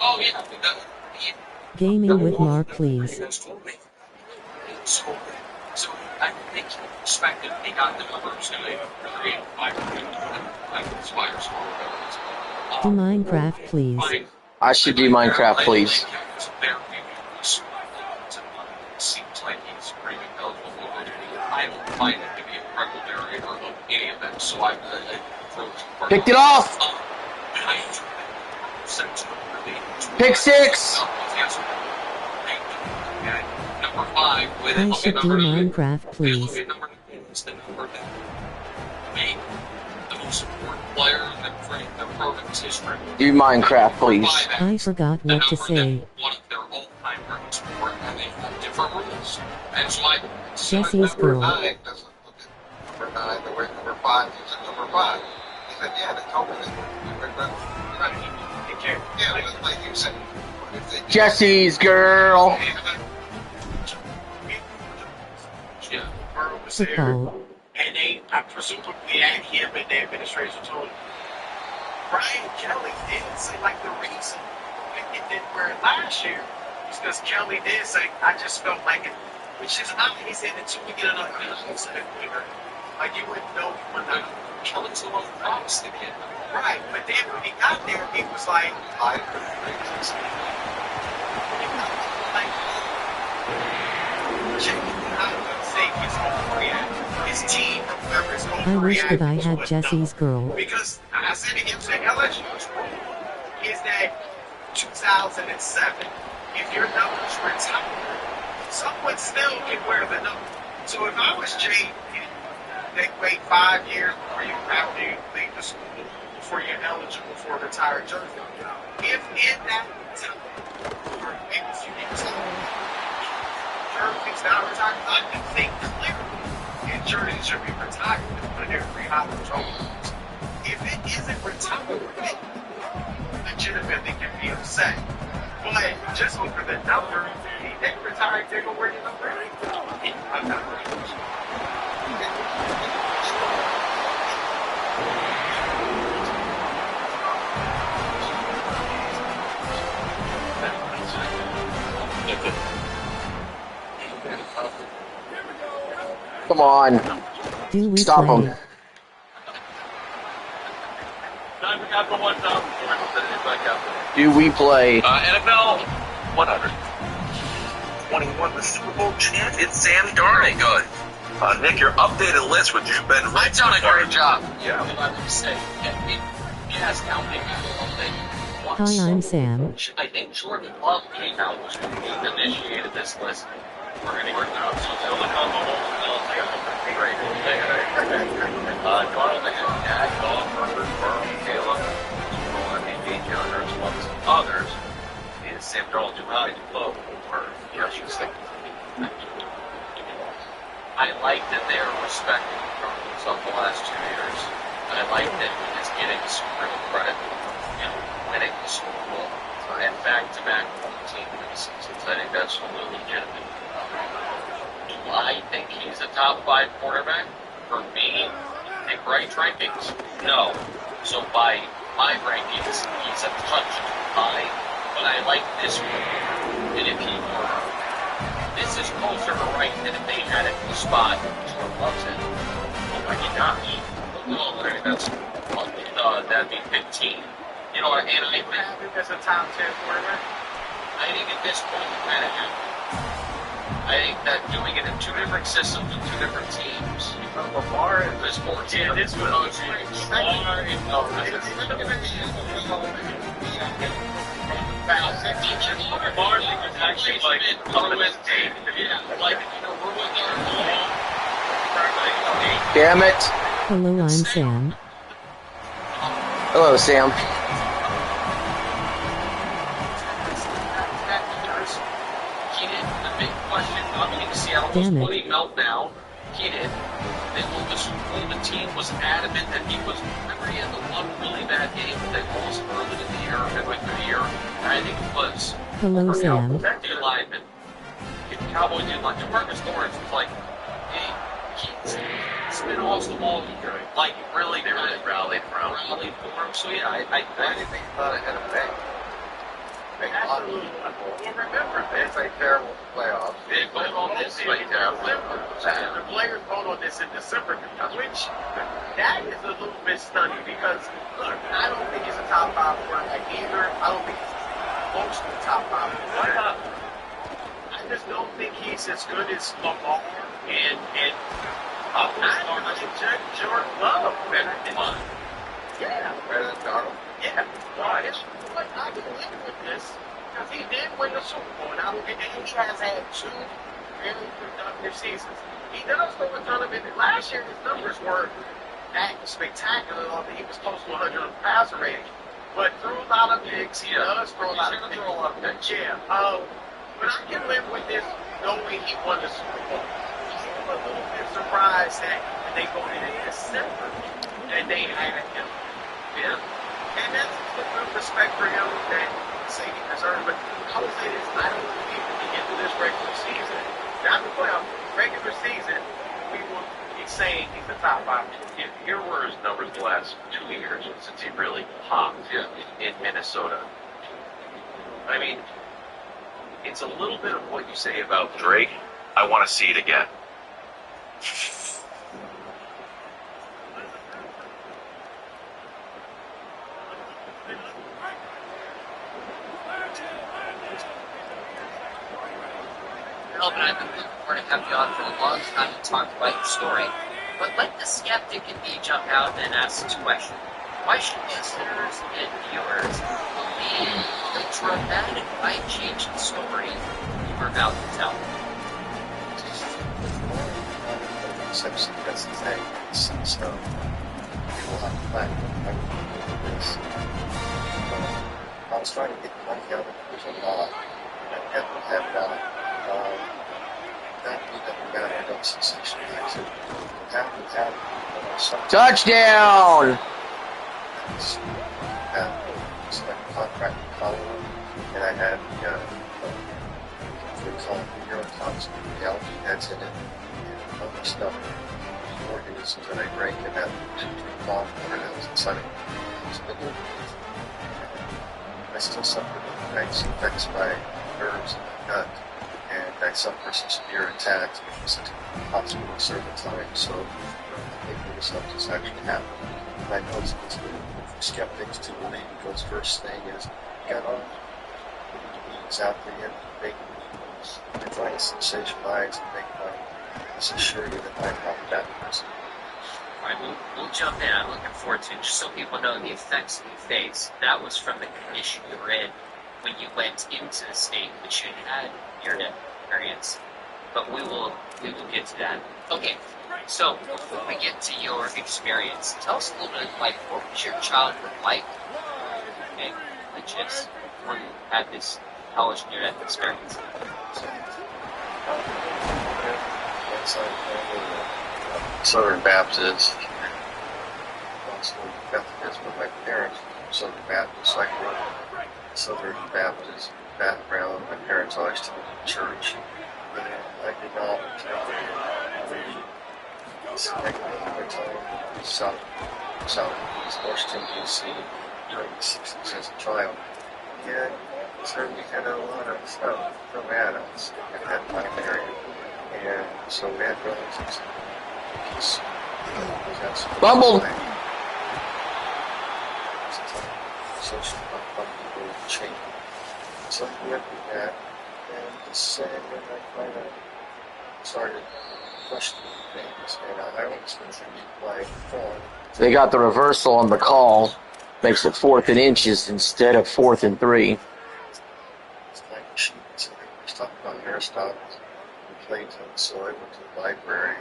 Oh, yeah. Gaming with Mark, please. So I think he expected he got the numbers to create 5 Spires or whatever. Do Minecraft, please. I should do Minecraft, please. Seems like he's pretty eligible for it. I don't find it to be a credible narrator of any of them, so I Picked it off! Pick six! Number 5 with I should do Minecraft, please. the number that made the most important player in the program's history. Do Minecraft, please. I forgot what to say. One of their all-time records for, and they have different rules. And so I Jesse's girl. Number 9 doesn't look at number 9 the way number 5 is at number 5. He said, yeah, they told me that. Yeah, but like you said, if they Jesse's girl. yeah. Burrow was there, Football. and they, I presumably at him and the administration told him, Brian Kelly did say, like, the reason it didn't wear it last year is because Kelly did say, I just felt like it, which is odd. He said, until we get another incident winner, like, you wouldn't know when Kelly's the one who promised the kid. right. But then when he got there, he was like, I could agree. like, his team or whoever is going I to wish react that I was had what Jesse's girl. Because I said to him, the LSU's rule is that 2007, if your numbers retire, someone still can wear the number. So if I was Jay, they wait 5 years before you have to leave the school before you're eligible for a retired jersey. If in that time, or maybe if you need to jerseys now retired, I can think clearly. And jerseys should be retired when they're $300. If it isn't retired, legitimately can be upset. But just over the number, if they retired, they're going to wear the number. I'm not really Come on. Do we Stop play? him. Do we play? NFL 100. 21, the Super Bowl champ. It's Sam Darnold. Good. Nick, your updated list with you've been. I've done a great job. Yeah. I would say, yes, now maybe Hi, I'm Sam. I think Jordan Love came out was when he initiated this list. We're going to work out. So Silicon great. Donald Dad, Dog, Herbert, Burrow, Caleb, MVP, Jalen Hurts, amongst others. Is Sam Darnold too high, too low, or just you think? I like that they are respecting from the last 2 years. I like that he's getting some real credit, winning the Super Bowl and back-to-back team seasons. I think that's really legitimate. Do I think he's a top 5 quarterback? For me, pick right rankings? No. So by my rankings, he's a touch high, but I like this one. And if he were, this is closer to right than if they had it in the spot. Jordan loves it. Oh, I did not eat. Well, I think that's that'd be 15. You know, and I think as a top 10 quarterback. I think at this point you kind of have. I think that doing it in 2 different systems and 2 different teams. Lamar is more team. This was Lamar is actually like Damn it. Hello, I'm Sam. Hello, Sam. The big question coming in Seattle was Damn it. will he melt down? He did. Then will the team was adamant that he was. Remember, he had the one really bad game that they lost early in the year, midway through the year. And I think it was. Hello, Sam. That D lineman, the Cowboy D line, Demarcus Lawrence was like, he's been off the wall here. Like really, they really rallied for him. So yeah, I didn't think about it had a big absolutely. Well, remember this. It's a terrible playoffs. They vote on this in December. The players vote on this in December, which that is a little bit stunning because, look, I don't think he's a top 5 quarterback either. I don't think he's close to the top 5. Why not? I just don't think he's as good as Lamar and I think Jordan Love better than mine. Yeah. Better than Darnold. Yeah. Why? But I can live with this because he did win the Super Bowl. And he has had 2 very productive seasons. He does throw a ton of it. Last year, his numbers weren't that spectacular. He was close to 100 on passer rating. But threw a lot of picks. He does throw a lot of picks. Yeah. But I can live with this knowing he won the Super Bowl. I'm a little bit surprised that when they voted in December that they had him. Yeah. And that's a good respect for him that say he deserves. But I would say this, I don't believe when we get to this regular season, not the playoff, regular season, we will be saying he's the top 5. Here were his numbers the last 2 years since he really popped in Minnesota. I mean, it's a little bit of what you say about Drake. I want to see it again. Melvin, I've been looking forward to having you on for a long time to talk about your story. But let the skeptic in me jump out and ask this question. Why should listeners and viewers believe the dramatic life-changing story you were about to tell? Simpson does the thing. So people have to plan this. I was trying to get the money out of it. There's a lot. I have it out. That we got to end up sensationalizing. Touchdown! It's like a contract in Colorado, and I had we call it New York Times reality that's in it, and other stuff, organisms that I break, and that bomb organisms inside of it. I still suffer from nights effects by nerves in the gut, and I suffer some severe attacks because it's a hospital certain time, so I think this stuff just actually happened. And I know it's good for skeptics to believe because first thing is, you got all the means out there, make news, and try to sensationalize and make money. This assure you that I'm not that person. All right, we'll jump in. I'm looking forward to it. Just so people know the effects you face. That was from the condition you were in when you went into the state which you had near-death experience. But we will get to that. Okay, so before we get to your experience, tell us a little bit like what was your childhood like? Okay, just before you had this college near-death experience. Southern Baptist. Methodist, but my parents were Southern Baptist. I grew up Southern Baptist background. My parents always took me to church. But I did not really connect with my time in Southeast Washington, D.C. during the 60s as a child. And certainly had a lot of stuff from adults in that time area. And so we had relatives. Bumbled. Social people change. So I went with that, and it's sad when I kind of started questioning things, and I always been thinking like, They got the reversal on the call. Makes it 4th and inches instead of 4th and 3. it's like machines. I was talking about Aristotle and Plato, so I went to the library,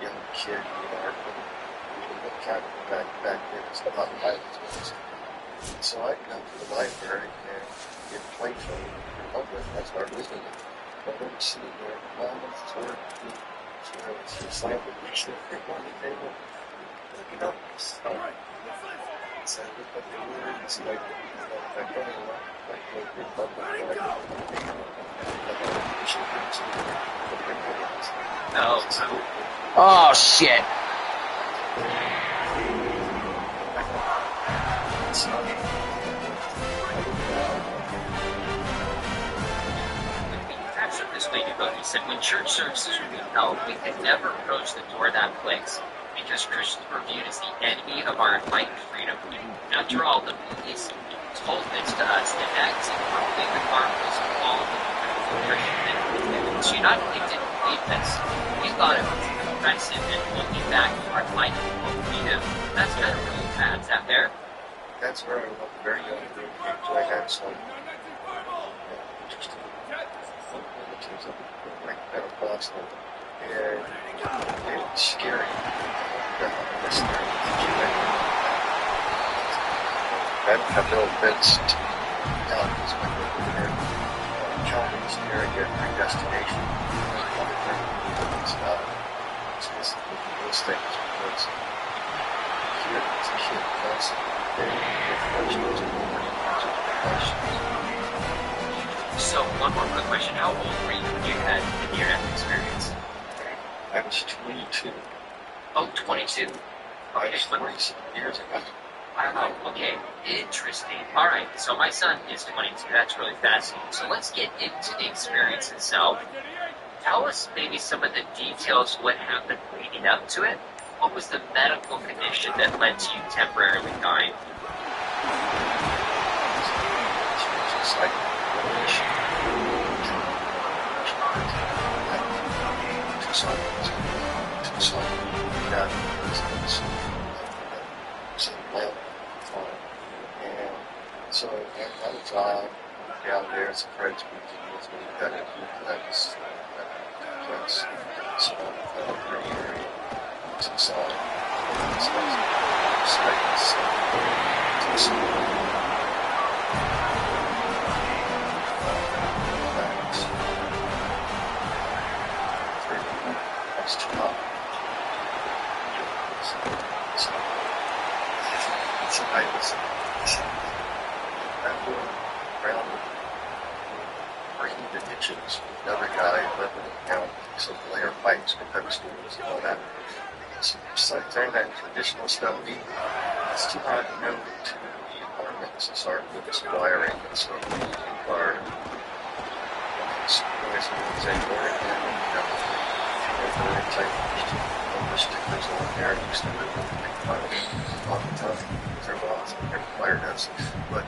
young kid, what kind of back then, it's not like so I go to the library and get Plato in the Republic. I start listening to it. I remember sitting there, mom was toward me, she was slammed the reach on the table. looking up stuff. So I looked up the words, like going along, like Oh, Oh shit! perhaps this way to go. He said, when church services were being held, we could never approach the door of that place because Christians were viewed as the enemy of our enlightened freedom. After all, the police told this to us and acted perfectly the harmless of all the Christian men. So not only didn't believe this, we thought it was impressive and looking back to our enlightened freedom. That's kind of really bad, is that fair? That's where I was very young, so I had some interesting relatives of like Pentecostal, and it was scary. I have no offense to Calvinists, but they're Calvinists here at my destination. It's just those things because here it's a kid constantly. So, one more quick question. How old were you when you had the near-death experience? I was 22. Oh, 22. I was 40 years ago. Wow, okay. Interesting. Alright, so my son is 22. That's really fascinating. So let's get into the experience itself. Tell us maybe some of the details of what happened leading up to it. What was the medical condition that led to you temporarily dying? It's like and so I was down there as a friend's meeting with me that it was complex. So very area to solve. That's too hot. So I was around breaking the ditches with another guy living down some layer pipes with pepper stools and all that. So like during that traditional stuff, it's too hard to go to the apartments and start with this wiring and so car. So there's a board and type stickers on there. I used to live with all the time. They're lost and every fire does. But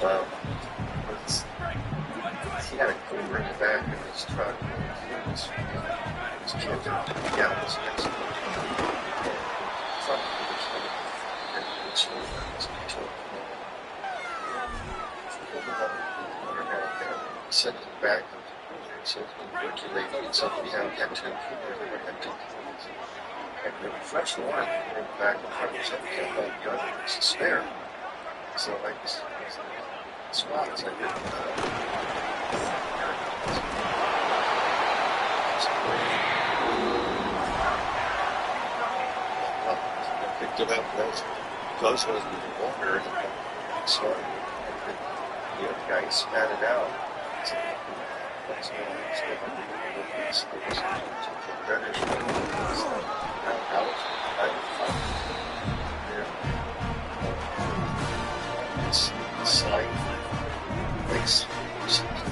he had a cooler in the back of his truck. His kid, yeah, it was sent it back. So regulated and something had to and the fresh water in the back of the so we kept that gun to spare. So I just spots I did I picked it up those was the water and so the other guy spat it out. So, that's what side place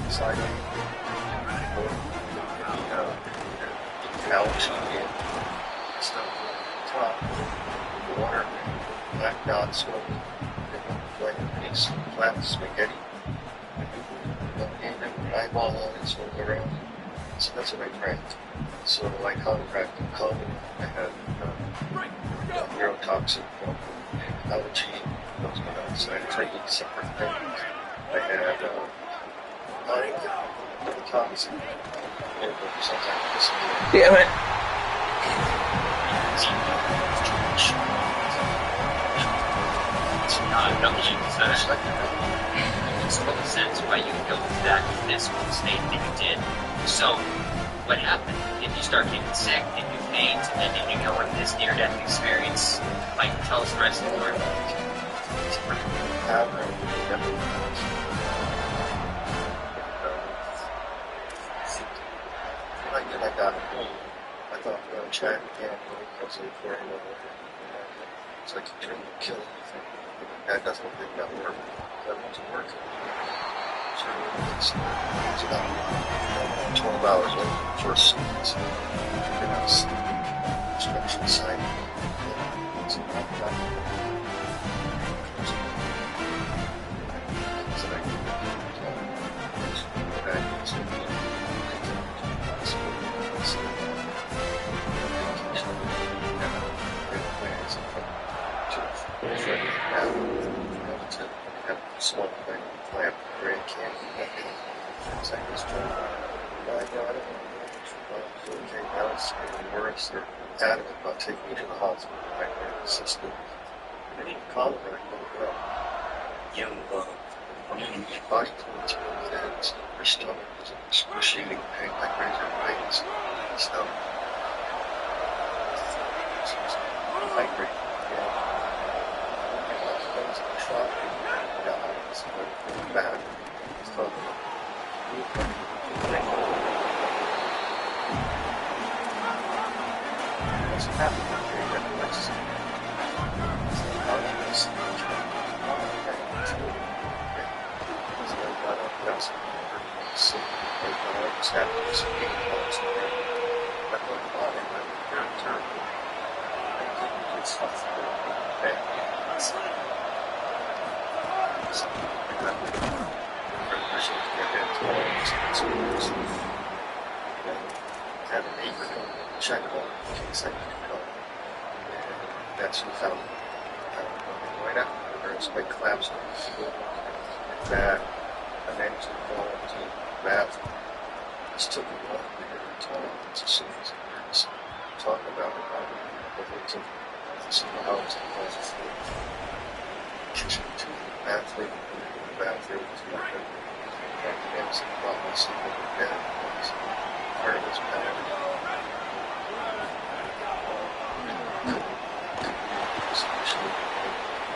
side couch and stuff top water black dots like a piece of flat spaghetti and an eyeball on it swirled around. So that's what I drank. So I contracted COVID. I had neurotoxic allergy. So I had 3 separate things. I had toxic. Damn it. Makes total sense why you would go through that physical state that you did. So, what happened? Did you start getting sick? Did you faint? And then did you go into this near-death experience? like tell us the rest of the story. I got it. I thought Chad again because of the it's like you're trying to kill anything. That doesn't think that work. That wasn't working. So it's about 12 hours late first season. So you're not inspection site. It's not that. So I can small thing, lamp, Grand Canyon, things like this. I got it. Okay, now it's getting worse. They're adamant about taking me to the hospital. I heard the system. They didn't call it very well. Young body fluids were fed. Her stomach was in excruciating pain, like razor blades. Stomach. Hydrate. Bad. So, what's happening here? Let's see. How do you see had an acre check on in case I could go. And that's who found it. Right after the earthquake collapsed on the field, that I managed to go into the bathroom. This took me one year to tell him as soon as it hurts. Talk about it, but it took some hours to close the floor. Kitchen to the bathroom, the bathroom to my bedroom. And some problems sleeping in bed. Part of his bed. Especially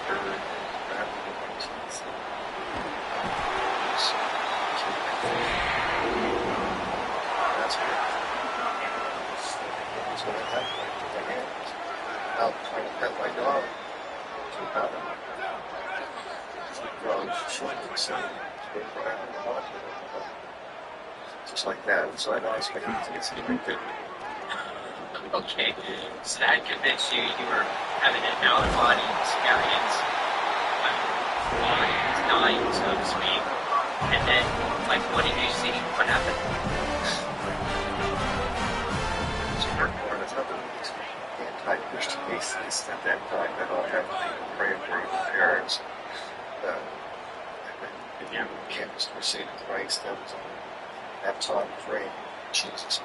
her bathroom teeth. That's what I had with my hands. Out trying to pet my dog. Too bad. Just like that, so I know I was expecting to get something right there. Okay, so that convinced you were having an out-of-body experience, dying, so to speak. And then, like, what did you see? What happened? It's nothing anti-Christian atheist at that time. I don't have to pray for your parents. The campus crusade of Christ, that was on that time frame. Jesus,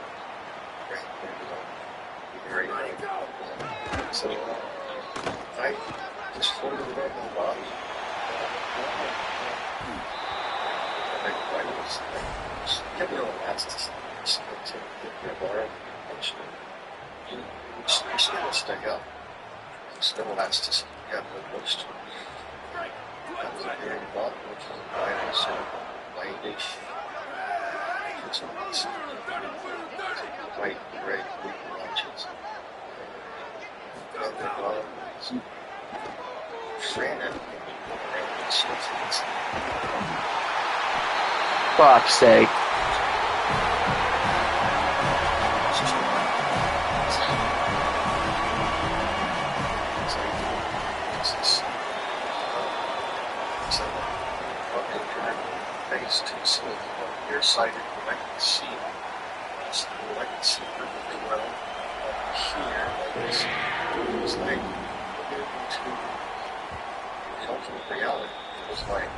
right? Very late. So I just floated around my body. I was kept me on elastic to get your bar and you still stay up. Still elastic. You have no moisture. That was a very long which was a sort of whitish. It's white, gray, blue patches. And then ran at me and switched. Fuck's sake. Face to see nearsighted, I can see I can see perfectly well here, like this. It was like looking into the ultimate reality. It was like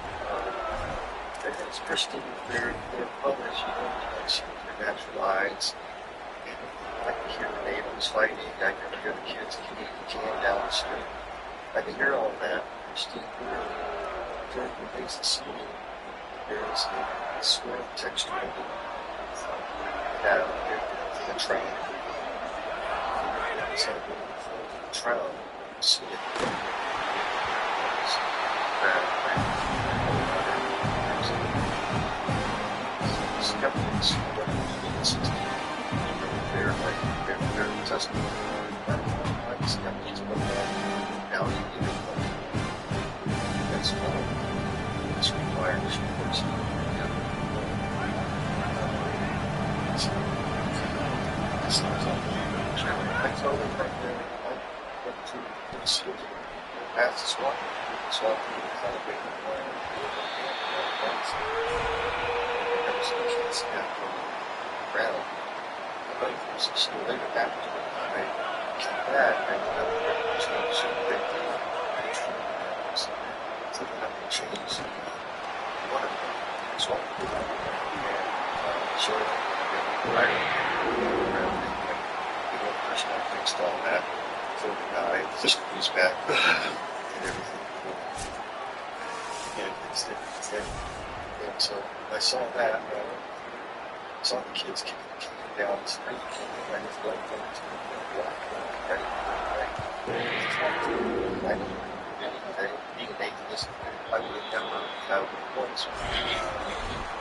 it's pristine, they're published, you know, like see their natural eyes. And I can hear the neighbors fighting, I can hear the kids kicking the can down the street. I can hear all that. Pristine, very good things to see. There's a swirl texture of the train. So the trail see it. Skeptics, they're testing. Like skeptics, but now you give it that's fine. It's required. She puts it. I told them right there, I went to the school, asked the swap, so I could kind of make it more. Kids got from ground. But it was just later after I came back, I changed some big things. So then I could change one of them. So I could do that. And so right around the person I fixed all that. So the guy just goes back and everything. And fixed it. And so I saw that. Saw the kids kicking down the street, and I just let them to walk right. I didn't do anything, being atheist, I would never have points.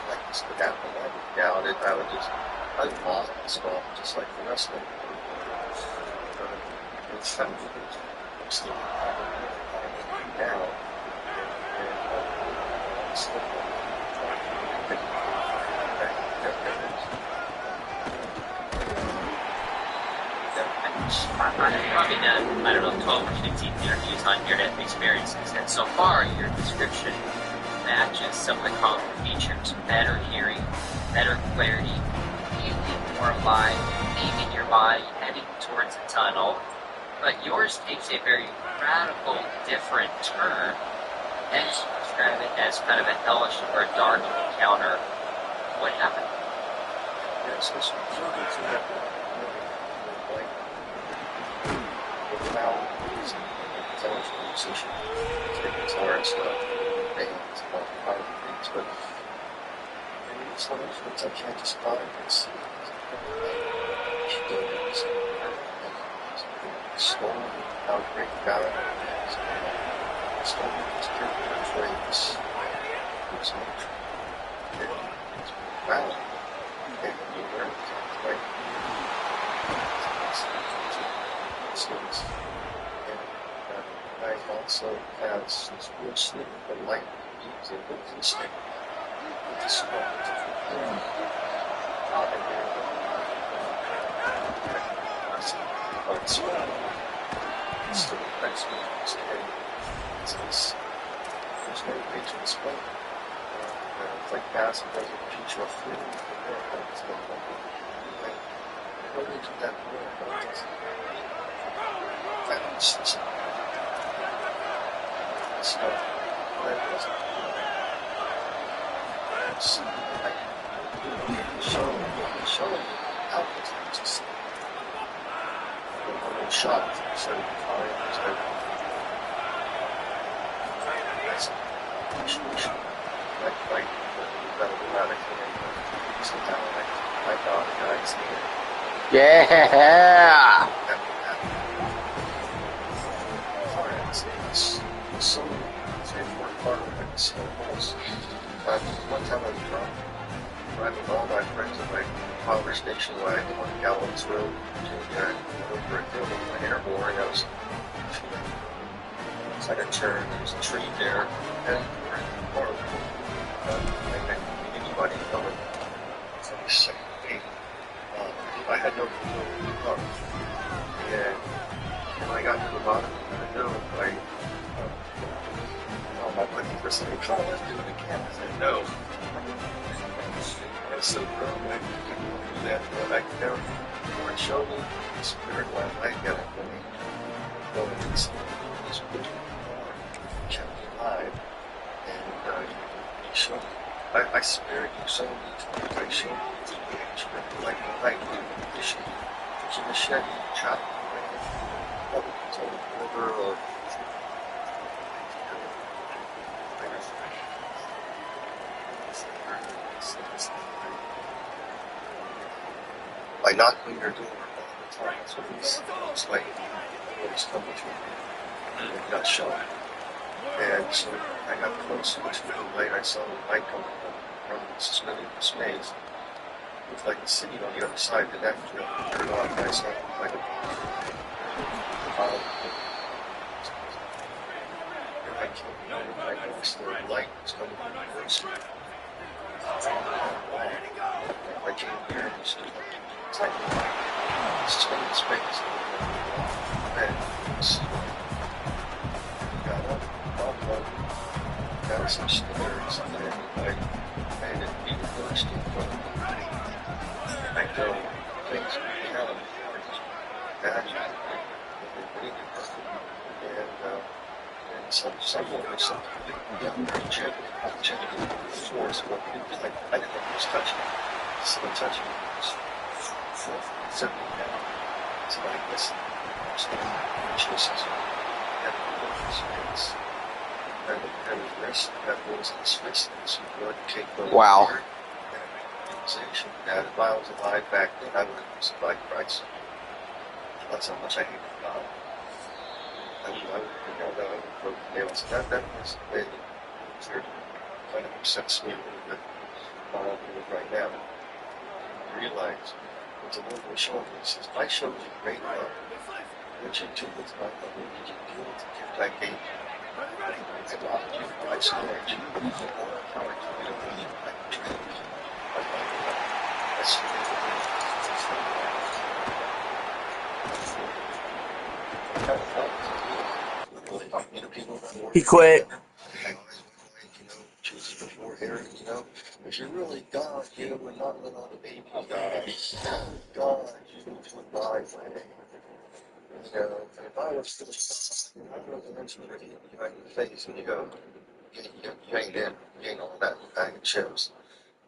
Like this would happen, I would doubt it, I would just, I'd pause and stop, just like the rest of them. It's kind of still now, and still I've probably done, I don't know, 12 or 15 interviews on near-death experiences, and so far your description matches some of the common features: better hearing, better clarity, feeling more alive, leaving your body, heading towards a tunnel. But yours takes a very radical, different turn, and you describe it as kind of a hellish or a dark encounter. What happened? Yes, this was really to that like without using intelligent musician, take guitar and stuff, bands, all kind of things, but maybe it's one of those things I can't just buy and see. Slowly, how great God is. Slowly, it's careful traits. It's much. It's valid. And you learn to right. Students. And I also have some real sleep, the light is able to stay with the smoke. It's still affects me today. There's no way to explain it. It's like acid doesn't teach you a feeling. It's not like go into that world, but it doesn't. That's just stuff that doesn't. See, like, show how it's just. Shot 75 that's appreciation. Like that automatically sit down like dog guys here. Yeah. It's so important part of it. So one time I was drunk, driving with all my friends at my power station wagon on Gallows Road, Virginia, and over a hill with my airborne. I was it's like a turn, there's a tree there, and horrible. Anybody coming? It's like a second pain. I had no car. And when I got to the bottom of the hill, my buddy was saying, "Come on, let's do it again." I said, "No." I was so grown, I couldn't do that. But I never showed me the spirit when I got it for me. Going and this good kept me alive. And he showed me. I spared you so many times. I showed you the edge, like the light fishing. There's a machete, chopping away. Up until the river or I knock on your door all the time. That's what he's like. Always come with me. got shot. And so I got close, it was really late. I saw the light coming from the suspended space. It was like the city on the other side. And after I turned off, I saw like a I came over, I noticed the light was coming from the first. I came here and it's like suspended space. And got up, walked up, got some stairs, and then I didn't be the first in front of me. And I go, things were down, and someone or something, very gently force what people like, I didn't know who was touching me. Someone touching me was simply down. So I guess, Jesus. And his wrist, that was his wrist, and some blood came over. Wow. And if I was alive back then, I would have crucified Christ. That's how much I hated God. I would broke nails. That was the way that kind of upsets me a little bit right now. I realize what the Lord was showing me. He says, I showed you great love. What you do with my love, what did you do with the gift I gave you? I loved you, I spared you, how I told you to be, I betrayed you. I loved you. That's the way He quit. Jesus before Herod, if you're really God, you would not let all the baby die. God, you would die when and if I was to I'd rather mention you behind your face and you go, you ain't in, you ain't all that bag of chips.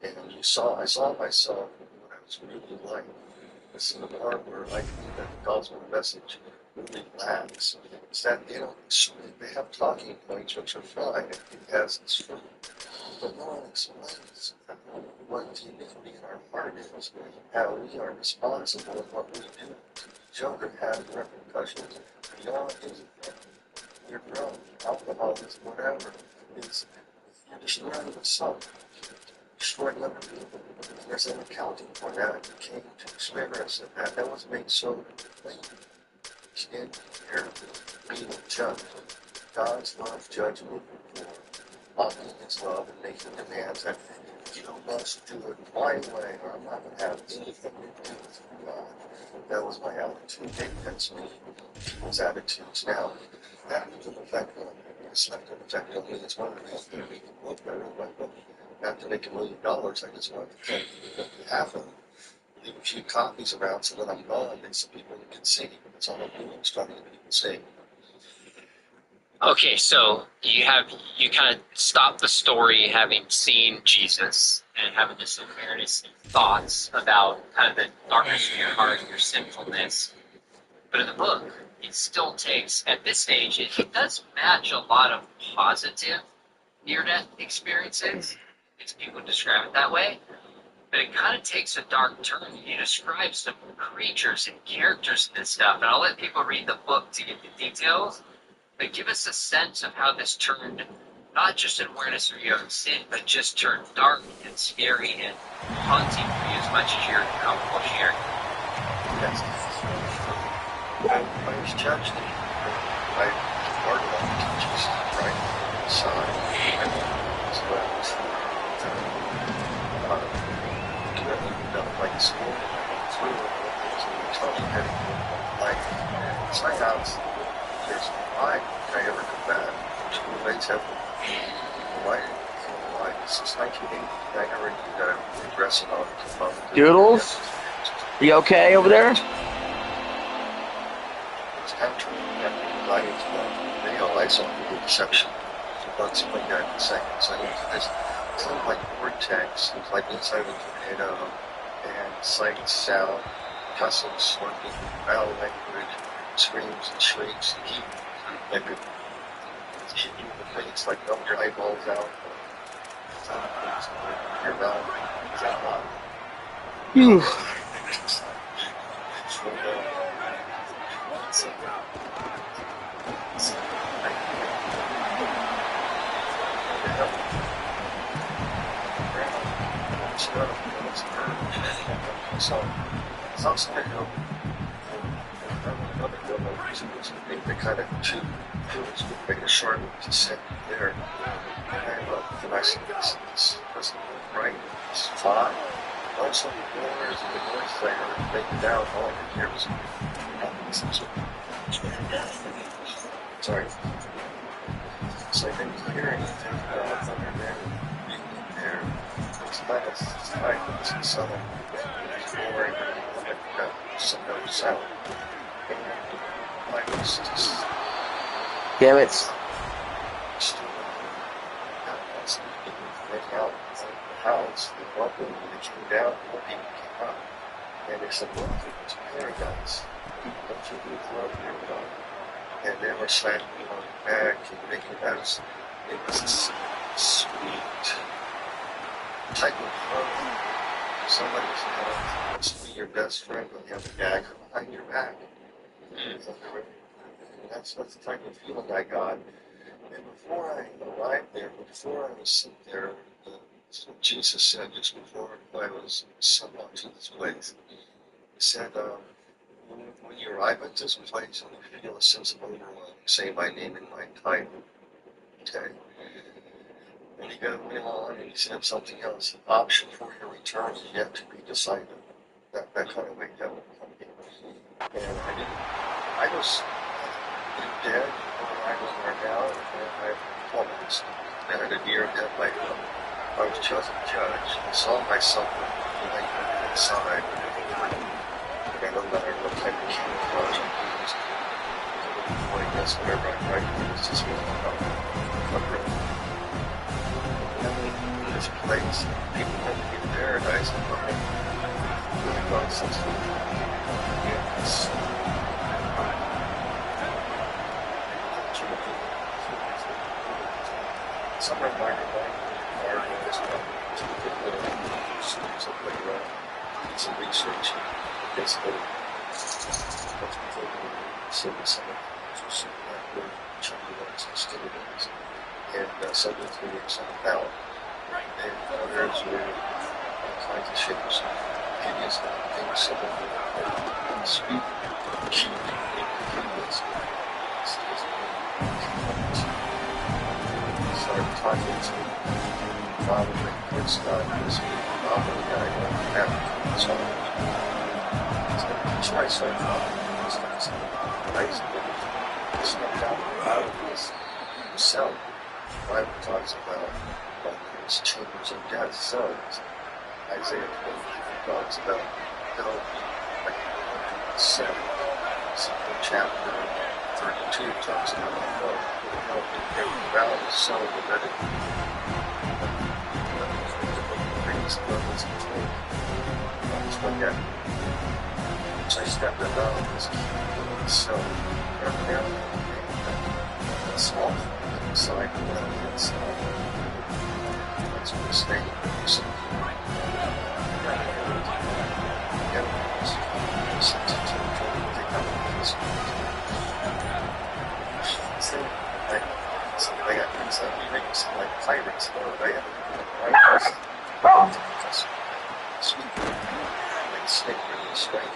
And I saw myself what I was really like. This is the part where like the gospel message really lacks. It's that they have talking points which are fine. It has its fruit. But no one explains what the iniquity in our heart is, how we are responsible for what we do. Children have repercussions beyond his your drug, alcoholism, whatever. You're destroying yourself, destroying other people. There's an accounting for that. You came to experience that was made so plain. Stand here, being judged. God's love judged me for honoring his love and making demands that you must do it my way or I'm not going to have anything to do with God. That was my attitude. That's me. People's attitudes now. That doesn't affect me. It's not going to affect me. It's one of the things that make them look better. Not to make $1 million, I just want to take half of them. Leave a few copies around so that I'm gone and some people can see. That's all I'm doing, is trying to get people see. Okay, so you kind of stop the story having seen Jesus and having this awareness and thoughts about kind of the darkness of your heart, your sinfulness. But in the book, it still takes, at this stage, it does match a lot of positive near-death experiences. It's people describe it that way. But it kind of takes a dark turn. He describes some creatures and characters in this stuff. And I'll let people read the book to get the details. But give us a sense of how this turned, not just an awareness of your own sin, but just turned dark and scary and haunting for you as much as you're comfortable sharing. Yes. I was judged. I started off to Jesus, right? So I was like school, it's my house. There's why can I ever come back? School rates have why? Since 1980, I never knew that I was regressing on to Doodles? Are you okay over there? It's counter that light is video lights on the deception. I'll explain that in a second. So it's kind of like vortex. It's like inside of a tornado. And sight, sound, cussing, smirking, foul language, screams and shrieks, and heat. Like it hit you in the face, like melt your eyeballs out. Your mouth is out loud. So it's outside of another building, they kind of two fields would make a short to sit there. And I said, this doesn't look right. It's fine. Once on the doors and the noise I heard breaking down, all I could hear was sorry. So I didn't hear anything thunder there, being there. It's not as tight as the southern. It's boring, like some no sound. And I was just. Damn it. Right out of the house, they walked in, they came down, more people came up. And they said, well, it's paradise. Don't you do love here, and they were slapping me on the back and making that it was a sweet type of love. Somebody's wants to be your best friend when you have a dagger behind your back. And that's the type of feeling I got. And before I arrived there, before I was sitting there, Jesus said just before I was sent out to this place, he said, when you arrive at this place and you feel a sense of overwhelm, say my name and my title, okay? And he went on and he said something else, the option for your return is yet to be decided. That kind of way that would come in. And I was dead when I was right now, and I almost been at a near-death life. I was chosen judge. I saw myself like inside. And no matter what type of camouflage I used, I guess whatever I write, it was just really about covering. In this place, people have to be in paradise and find really nonsense. Yes. Some are reminded by articles about students that play around, did some research, basically what's before the civil summit, which was where China was and still is, and some of the theories on the ballot, and others were all kinds of shapes, opinions about things, civil and speak, key, opinions, started talking to probably Prince God, this novel guy named African Solomon. So I started talking to this guy, nice and stepped out of this cell. The Bible talks about his chambers of God's sons. Isaiah 20 talks about hell like a cell. Chapter 32 talks about hell. Around the cell of the better brings levels of tool. Just like that. So I stepped around this cell, turned down, and a small thing inside the inside. That's what the state is. They got things that we make some like pirates or they have sweet like snake really straight.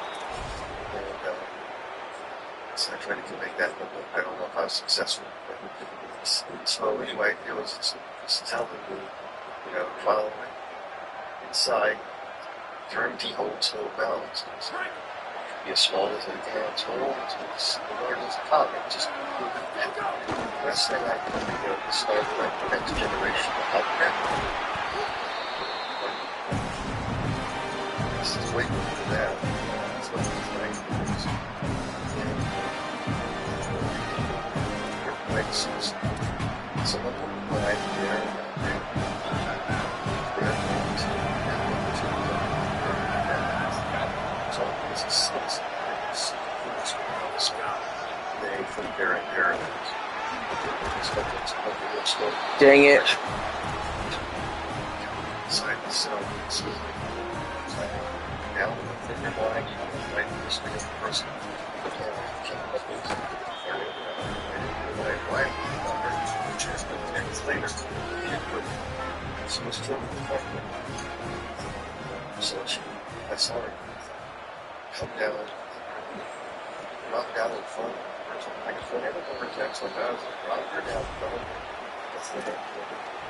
And so I tried to make that, but I don't know if I was successful. So anyway, it was just telling me, following inside, turn keyholes, hold balance. Be as small as an ant's hole, as large as a comet. Just the best thing I can do is start like the next generation of how to this is waiting for that. That's what these things do. Your places. Some of them when I'm there, Dang it. Inside the cell, now in your mind, you might just be a person. Later, so it's true. So I saw her. come down, knock down in front. I never remember text like that. I was like, knock her down in front. That's the heck.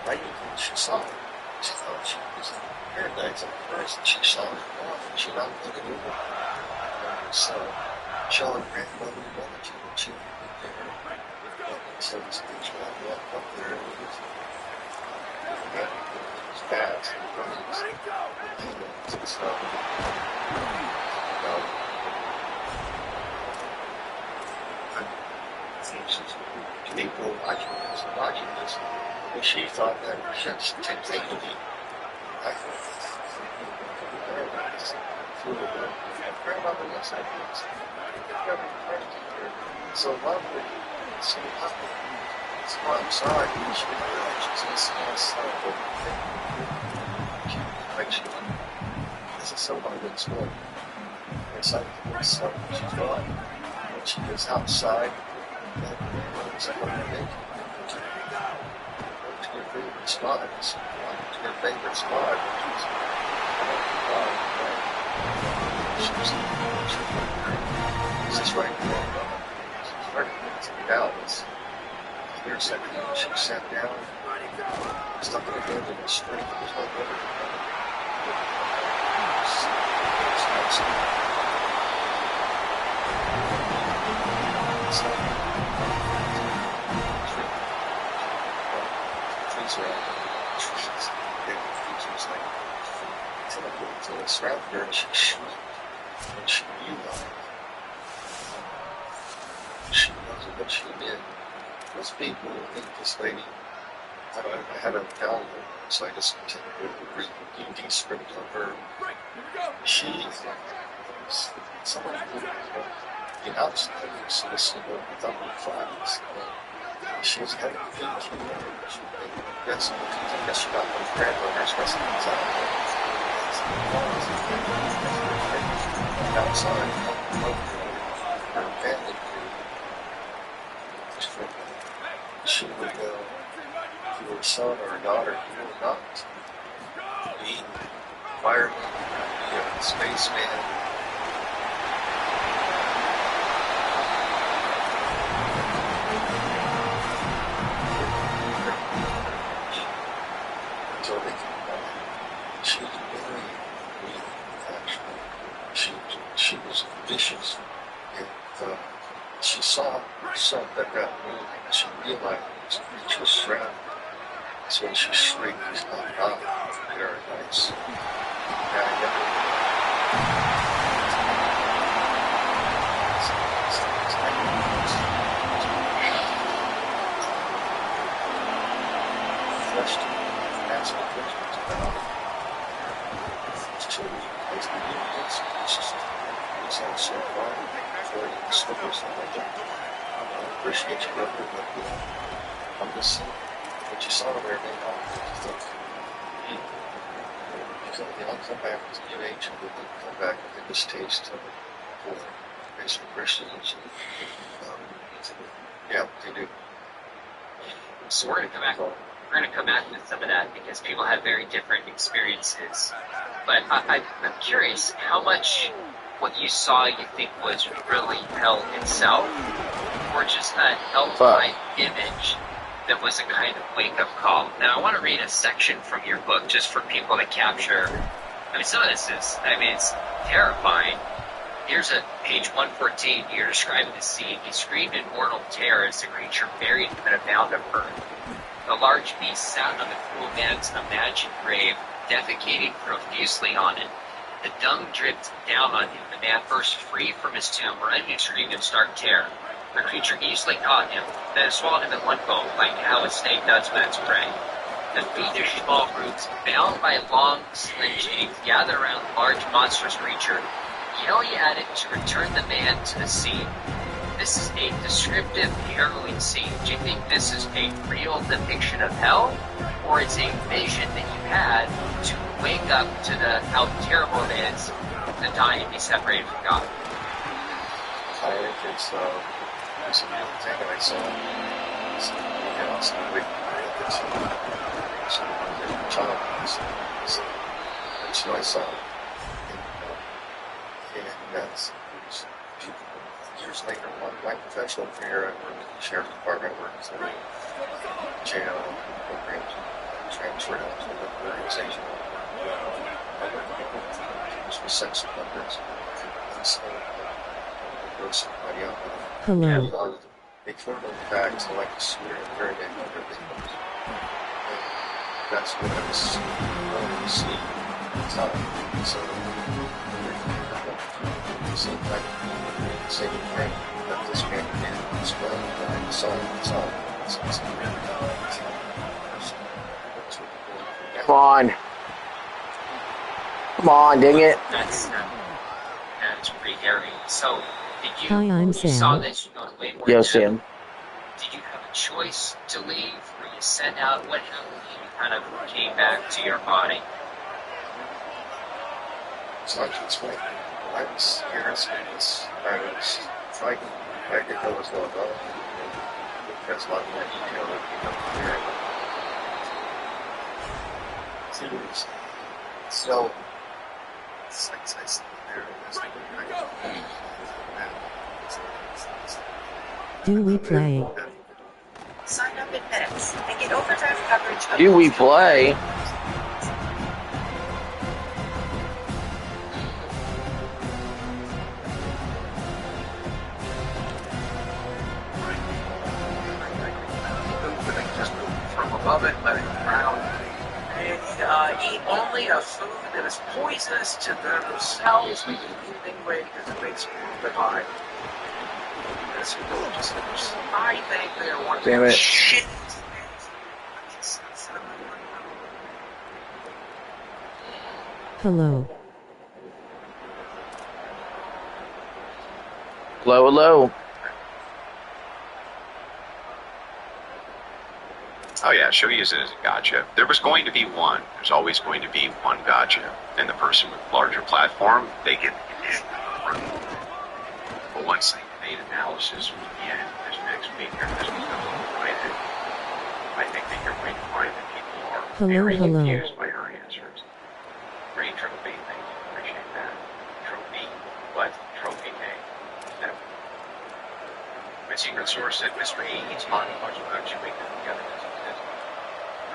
Right before she saw it, she thought she was in paradise at first, and she saw it off, and she not looking over. And so, Sean grandmother wanted to, and she would be there. And so this bitch walked up there, and it was bad. And so, people watching this, and she thought that just taking it. I thought, grandmother looks like this. So lovely, so happy. So I'm sorry, she's a small son. This is so hard to explain. It's like so she's gone. When she goes outside, it's like, what do you think? To your favorite spot. It's to your favorite spot. She's just right there. She's right down. Here's something. She sat down. Stuck in a bed in the street. There's no better. It's around her, and she realized she knows what she did. Those people think this lady, I had a download, so I just continued to read the DVD script of her. She, someone who the outside was solicited without the files. She was kind of thinking, I guess she got one grandmother's recipes out of it. Outside, her family she would go to her son or her daughter who would not be fireman, spaceman. Until they came back. She was very weak, actually. She was vicious. And she saw her son that got moved, and she realized it was surrounded. That's when she shrieked, "He's not out of paradise." Appreciate you, brother, but I'm just saying, what you saw there, I'll come back to New Age and we'll come back and this taste for basic Christians. Yeah, they do. So we're going to come back. We're going to come back to some of that because people have very different experiences. But I'm curious, how much what you saw you think was really hell itself, or just that hell-type image that was a kind of wake-up call? Now, I want to read a section from your book just for people to capture. I mean, some of this is, it's terrifying. Here's at page 114. You're describing the scene. He screamed in mortal terror as the creature buried him in a mound of earth. The large beast sat on the cruel man's imagined grave, defecating profusely on it. The dung dripped down on him. The man burst free from his tomb, running and screamed in stark terror. The creature easily caught him, then swallowed him in one go, like how a snake does with its prey. The fiendish small groups, bound by long, slim chains, gather around the large, monstrous creature, yelling at it to return the man to the scene. This is a descriptive, harrowing scene. Do you think this is a real depiction of hell, or it's a vision that you had to wake up to how terrible it is to die and be separated from God? I think it's a real thing that I saw. It's a child. That's what I saw. And That's years later. My professional career, I worked at the sheriff's department, worked in the jail programs, transferred out to another organization. I worked with sex offenders. And so I wrote somebody up with Hello. they form the facts and like to swear and very negative things. That's what I was wanting to see at the time. So same type of same thing that this man did as well. And I saw it. Come on. Come on, dang it. That's pretty hairy. So, did you? Hi, I'm you Sam. saw this. You go to labor. Yo, Sam. Did you have a choice to leave? Were you sent out? What happened? You kind of came back to your body. So I just went. I was scared. I was frightened. I didn't know what was going on. That's a lot more detail that came up here. So, it's like I said there. Do we play? Sign up in minutes and get overdrive coverage of Do we play? Just from above it, let it drown. And eat only a food that is poisonous to themselves. We can eat it anyway because it makes them a little bit high. That's religious. I think they are one of Damn the it. shit. Hello. Hello, hello. Oh yeah, she'll use it as a gotcha. There was going to be one. There's always going to be one gotcha. And the person with larger platform, they get it. But once they made analysis with the end, this next week, or this week, I think that you're going to find that people are very confused by her answers. Great trophy, thank you, appreciate that. Trophy, what? Trophy name. No. My secret source said Mr. E eats money much about you make them together.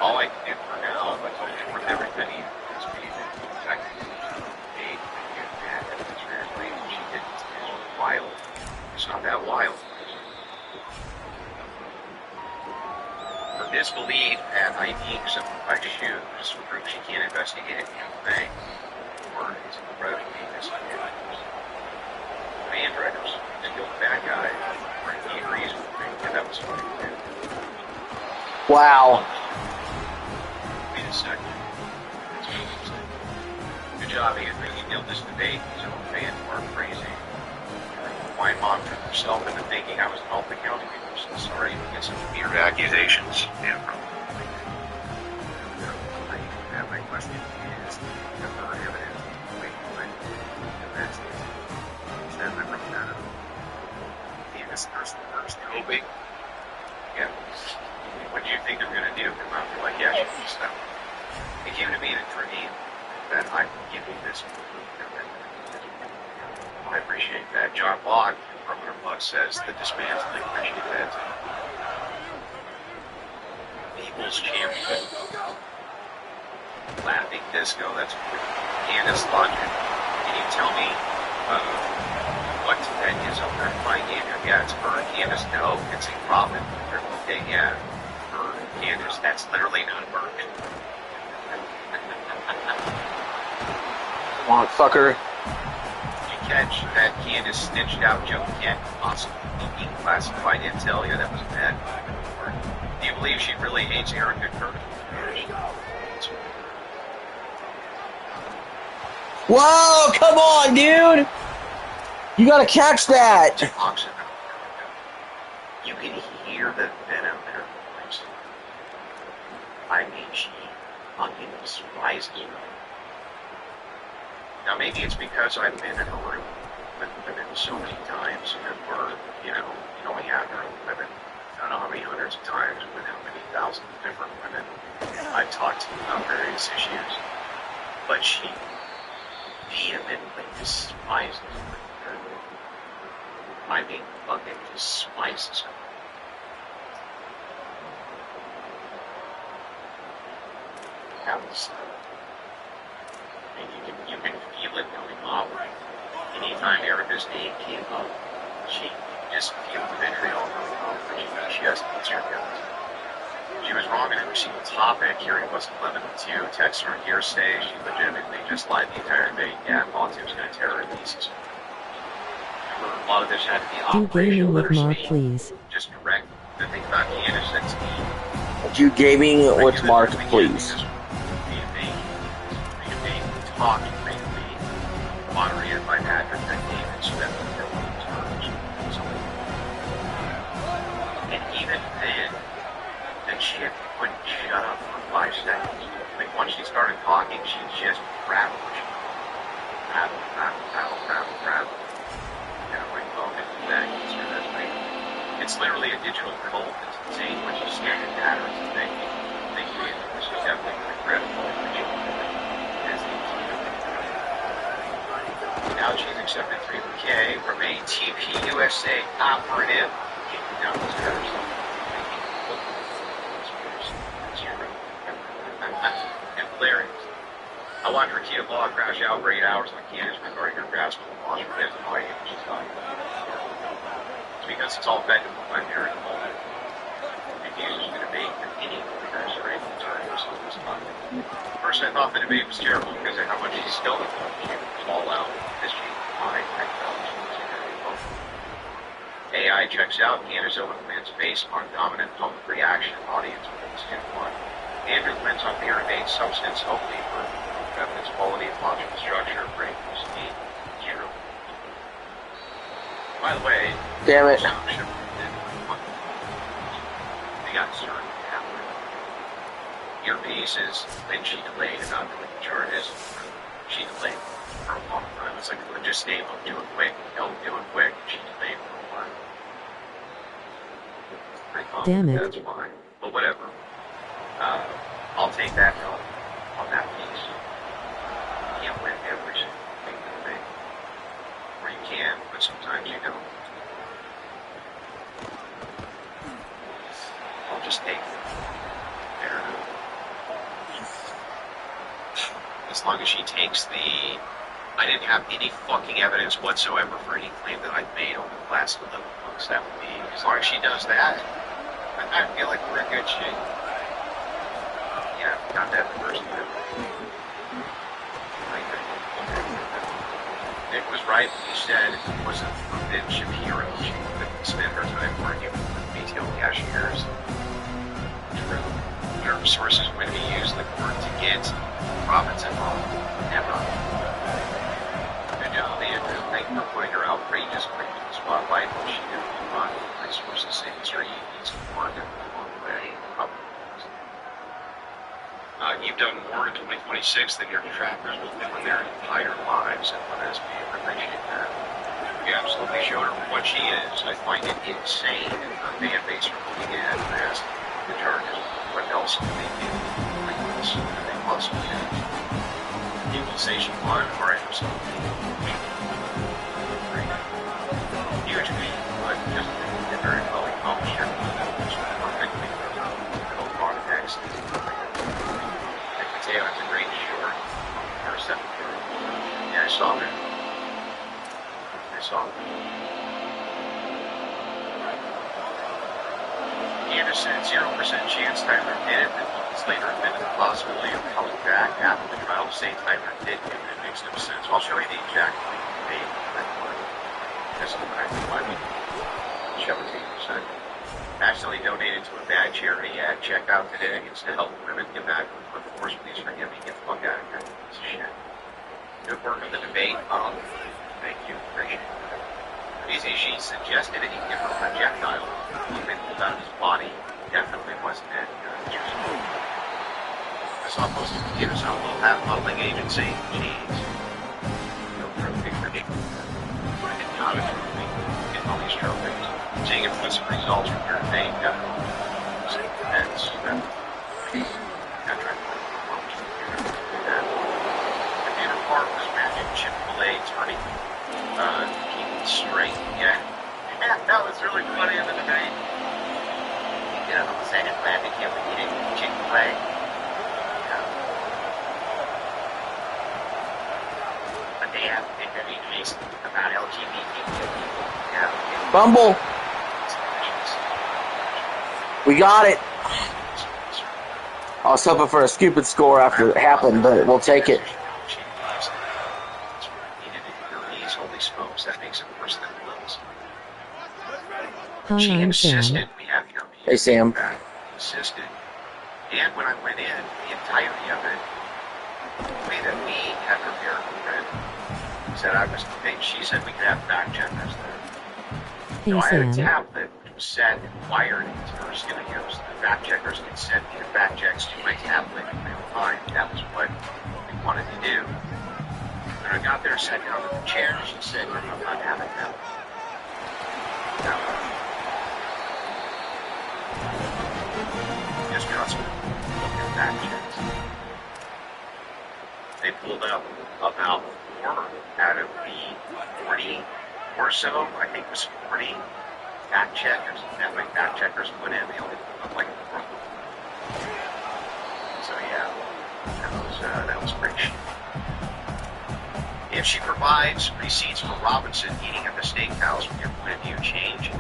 All I can do for now, but for everybody is be technically paid and it's really she didn't wild. It's not that wild. For disbelief and ID simplified shoes, for group she can't investigate anything. Or is it the road to being investigated? Andrews, still the bad guy. He agrees with me, and that was funny too. Wow. Wait a second. Good job, Andrew. You nailed this debate. So fans weren't crazy. My mom took herself into thinking I was an Alta County person. Sorry to get some weird accusations. Yeah, my question is, number of evidence. Wait, that's it. Then I wrote that up. This person first, Kobe. Yeah. What do you think they're going to do? Come out and like, yeah, she can stop. They came to me in a dream that I can give you this. I appreciate that. John Locke from our blog says that dismantling. I appreciate that. People's champion. Laughing disco. That's Candace Logic. Can you tell me what that is on that fine Andrew? Yeah, it's for Candace. No, it's a profit. Okay, yeah. Candace, that's literally not working. Come on, fucker. Did you catch that Candace snitched out Joe Kent, possibly leaking classified intel? Yeah, that was bad. Do you believe she really hates Erica Kirk? Whoa, come on, dude. You gotta catch that. You can hear the venom in her voice. I mean, she fucking despises her. Now, maybe it's because I've been in a room with women so many times, and we're, going after women, I don't know how many hundreds of times, with how many thousands of different women I've talked to about various issues. But she vehemently despises her. slices. That was, you can feel it going off. Anytime Erica's name came up, she just feel the vitriol going off. She has to guns. She was wrong in every single topic. Hearing wasn't limited to text or hearsay. She legitimately just lied the entire debate. Yeah, politics going to tear her pieces. A lot of this had to be Do operational gaming with Mark, literacy. please. Just correct the thing about Candace that's key. Do gaming with Mark, please. Talk briefly, moderated by Patrick and David Smith and their own terms. And even then, the chick wouldn't shut up for 5 seconds. Like once she started talking, she just rattled. Rattle. You know, like, oh, that's right. It's literally a digital cult. It's insane when you scan the patterns and they create this is definitely regrettable. Now she's accepted $3K from a TP USA operative. And hilarious. I watched Rakia Law crash out for 8 hours on Candace regarding her grasp of the law. She has no idea what she's talking about. It's because it's all fed to my parent moment. Refuses to debate with any incarcerated terms on this topic. First, I thought the debate was terrible because of how much she still was all out. AI checks out. Candace Owens wins based on dominant public reaction. Audience wins 10-1. Andrew wins on the ordained substance, hopefully for evidence quality and logical structure. Break speed 0. By the way, damn it. They got started happening. Your piece is when she delayed about the charges. She delayed for a long time. It's like, just stay home, do it quick. Don't do it quick. She delayed for a while. Damn it. That's fine. But whatever. I'll take that help on that piece. You can't win every single thing. Or you can, but sometimes you don't. I'll just take it. Fair enough. As long as she takes the I didn't have any fucking evidence whatsoever for any claim that I've made over the last 11 months. That would be, as long as she does that, I feel like we're in good shape. Yeah, got that the first time. Nick was right when he said it wasn't Lynn Shapiro. She couldn't spend her time working with retail cashiers. True. Her sources when he used the court to get profits involved. Never. Thank you for putting her outrageous claim to the spotlight when she didn't run. My sources say Mr. E needs to work along the way. You've done more in 2026 than your detractors will do in their entire lives, and let us be appreciate that. You absolutely showed her what she is. I find it insane and her fan base are looking at and ask the charges. What else can they do? Like this, and they possibly do. You will say she won or herself. Huge meat, but just a very well accomplished perfectly no context. Like Mateo, it's a great short. Or a 7:30. Yeah, I saw that. Candace said 0% chance Tyler did it, and months later admitted the possibility of coming back after the trial to say Tyler did it. It makes no sense. I'll show you the exact date of that one. Just the fact that 17%. Accidentally donated to a bad charity ad. Check out today. It's to help women get back with force. Please forgive me. Get the fuck out of here. It's shit. Good work on the debate. Thank you. Appreciate it. Easy, she suggested that he give her a projectile. Even without his body, definitely wasn't that good. I saw most of the computers on a little half modeling agency. Jeez. No trophy for me. I did not a trophy. Getting all these trophies. Seeing if what's the results from your debate. That's that. I tried to do that. Computer part was magic Chick-fil-A turning. Keep it straight. Yeah, that was really fun. glad they can't eat it Chick-fil-A. But they have interviews about LGBT people. Yeah. Bumble. We got it. I was hoping for a stupid score after it happened, but we'll take it. Holy smokes, that makes it worse than it was. Hi, She I'm insisted Sam. we have your Hey, Sam. back. Insisted. And when I went in, the entirety of it, the way that we had prepared for it, said I was, she said we could have fact checkers there. Hey, So I had a Sam. tablet which was set and wired into her studios. The fact checkers could send me the fact checks to my tablet in real time. That was what we wanted to do. When I got there, sat down in the chair, and she said, "I'm not having that." No. Just trust me. Look at fact checks. They pulled up about 4 out of the 40 or so, I think it was 40 fact checkers that my fact checkers put in. They only pulled up like 4. So yeah, that was great. If she provides receipts for Robinson eating at the steakhouse, will your point of view change?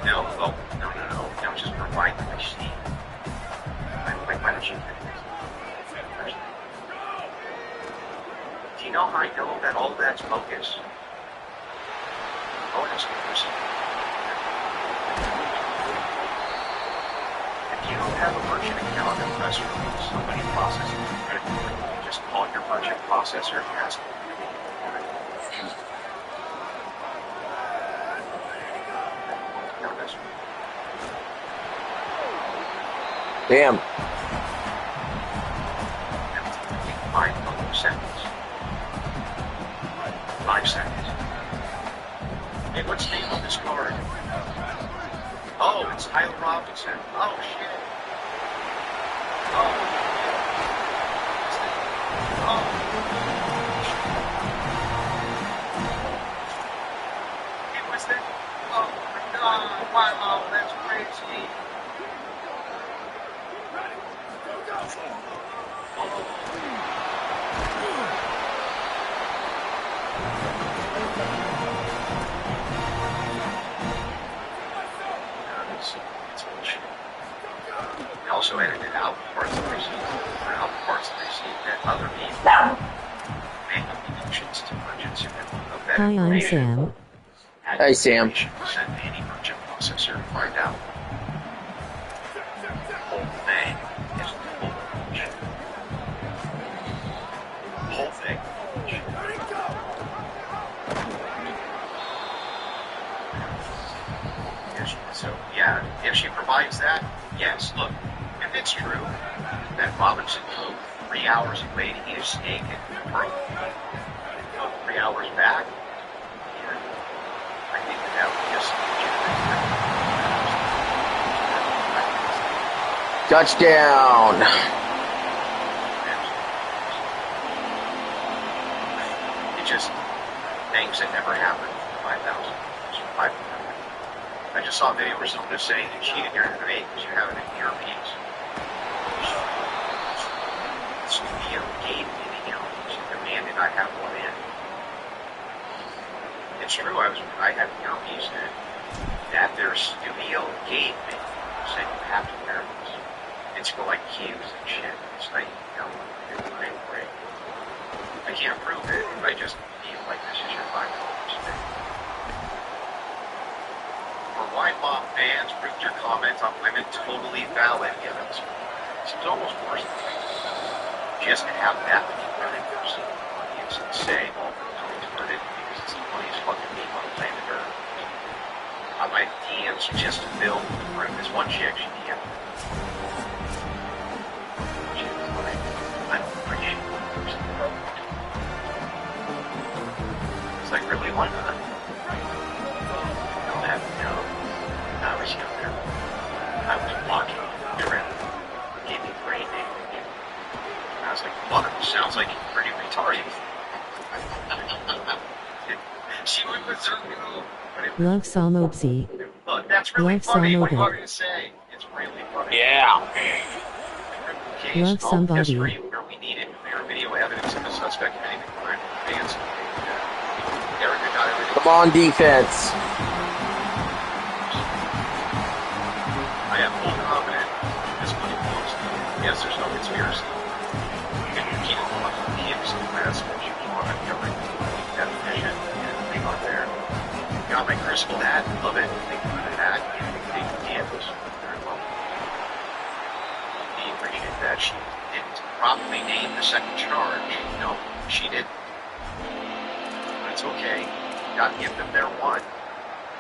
No, well, no. Don't just provide the receipt. Why don't you? Do you know how I know that all of that's bogus? Oh, that's bogus. If you don't have a merchant account in Western, somebody processing your credit card, you just call your merchant processor and ask them. Damn. 5 seconds. 5 seconds. Hey, what's the name on this card? Oh, it's Tyler Robinson. Oh, shit. Oh. It was that. Oh, my God. Wow, that's crazy. I also edited out parts of the receipt, that other people make allusions to merchants who have that Hi, I'm information. Sam. Hey, Sam. Send to any merchant processor and find out. The whole thing is bullshit. The whole thing. So, yeah, if she provides that, yes, look, if it's true that Robinson drove 3 hours away to eat a steak and broke 3 hours back, yeah, I think that would just Touchdown. It just, things that never happened for 5,000. I just saw a video where someone was saying that she didn't hear it because you have an earpiece. Studio gave me the earpiece and demanded I have one in. It's true, I had an earpiece in that their studio gave me. Said you have to wear this. It's for like cues and shit. It's like, it's great. I can't prove it, I just feel like this is your $5 thing. For Wine Mob fans, proved your comment on women totally valid. Yeah, it's almost worse than just to have that many characters in the audience and say, oh, it's heard it because it's the funniest fucking meme on planet Earth. My DMs just filled with the room. This one chick, she DM'd. She was like, I'm pretty sure. It's like, really, why not? I was younger. I was walking around. Gave me a great name. I was like, fuck, sounds like you're pretty retarded. She would preserve me. Love Salmopsy. Look, that's really Love funny. What do you Salmoga. want me to say? It's really funny. Yeah, Yeah. Case Love somebody. history where we needed clear video evidence of the suspect committing the crime in advance. Erica got everything. Come on, defense. I am full confident this money belongs to you. Yes, there's no conspiracy. You can keep it on the kids and press what you want on covering definition and leave on there. Got my crystal hat, love it. Thank you for that. Thank you, campus. Very well. We appreciate that. She didn't properly name the second charge. No, she didn't. But it's okay. Gotta give them their one,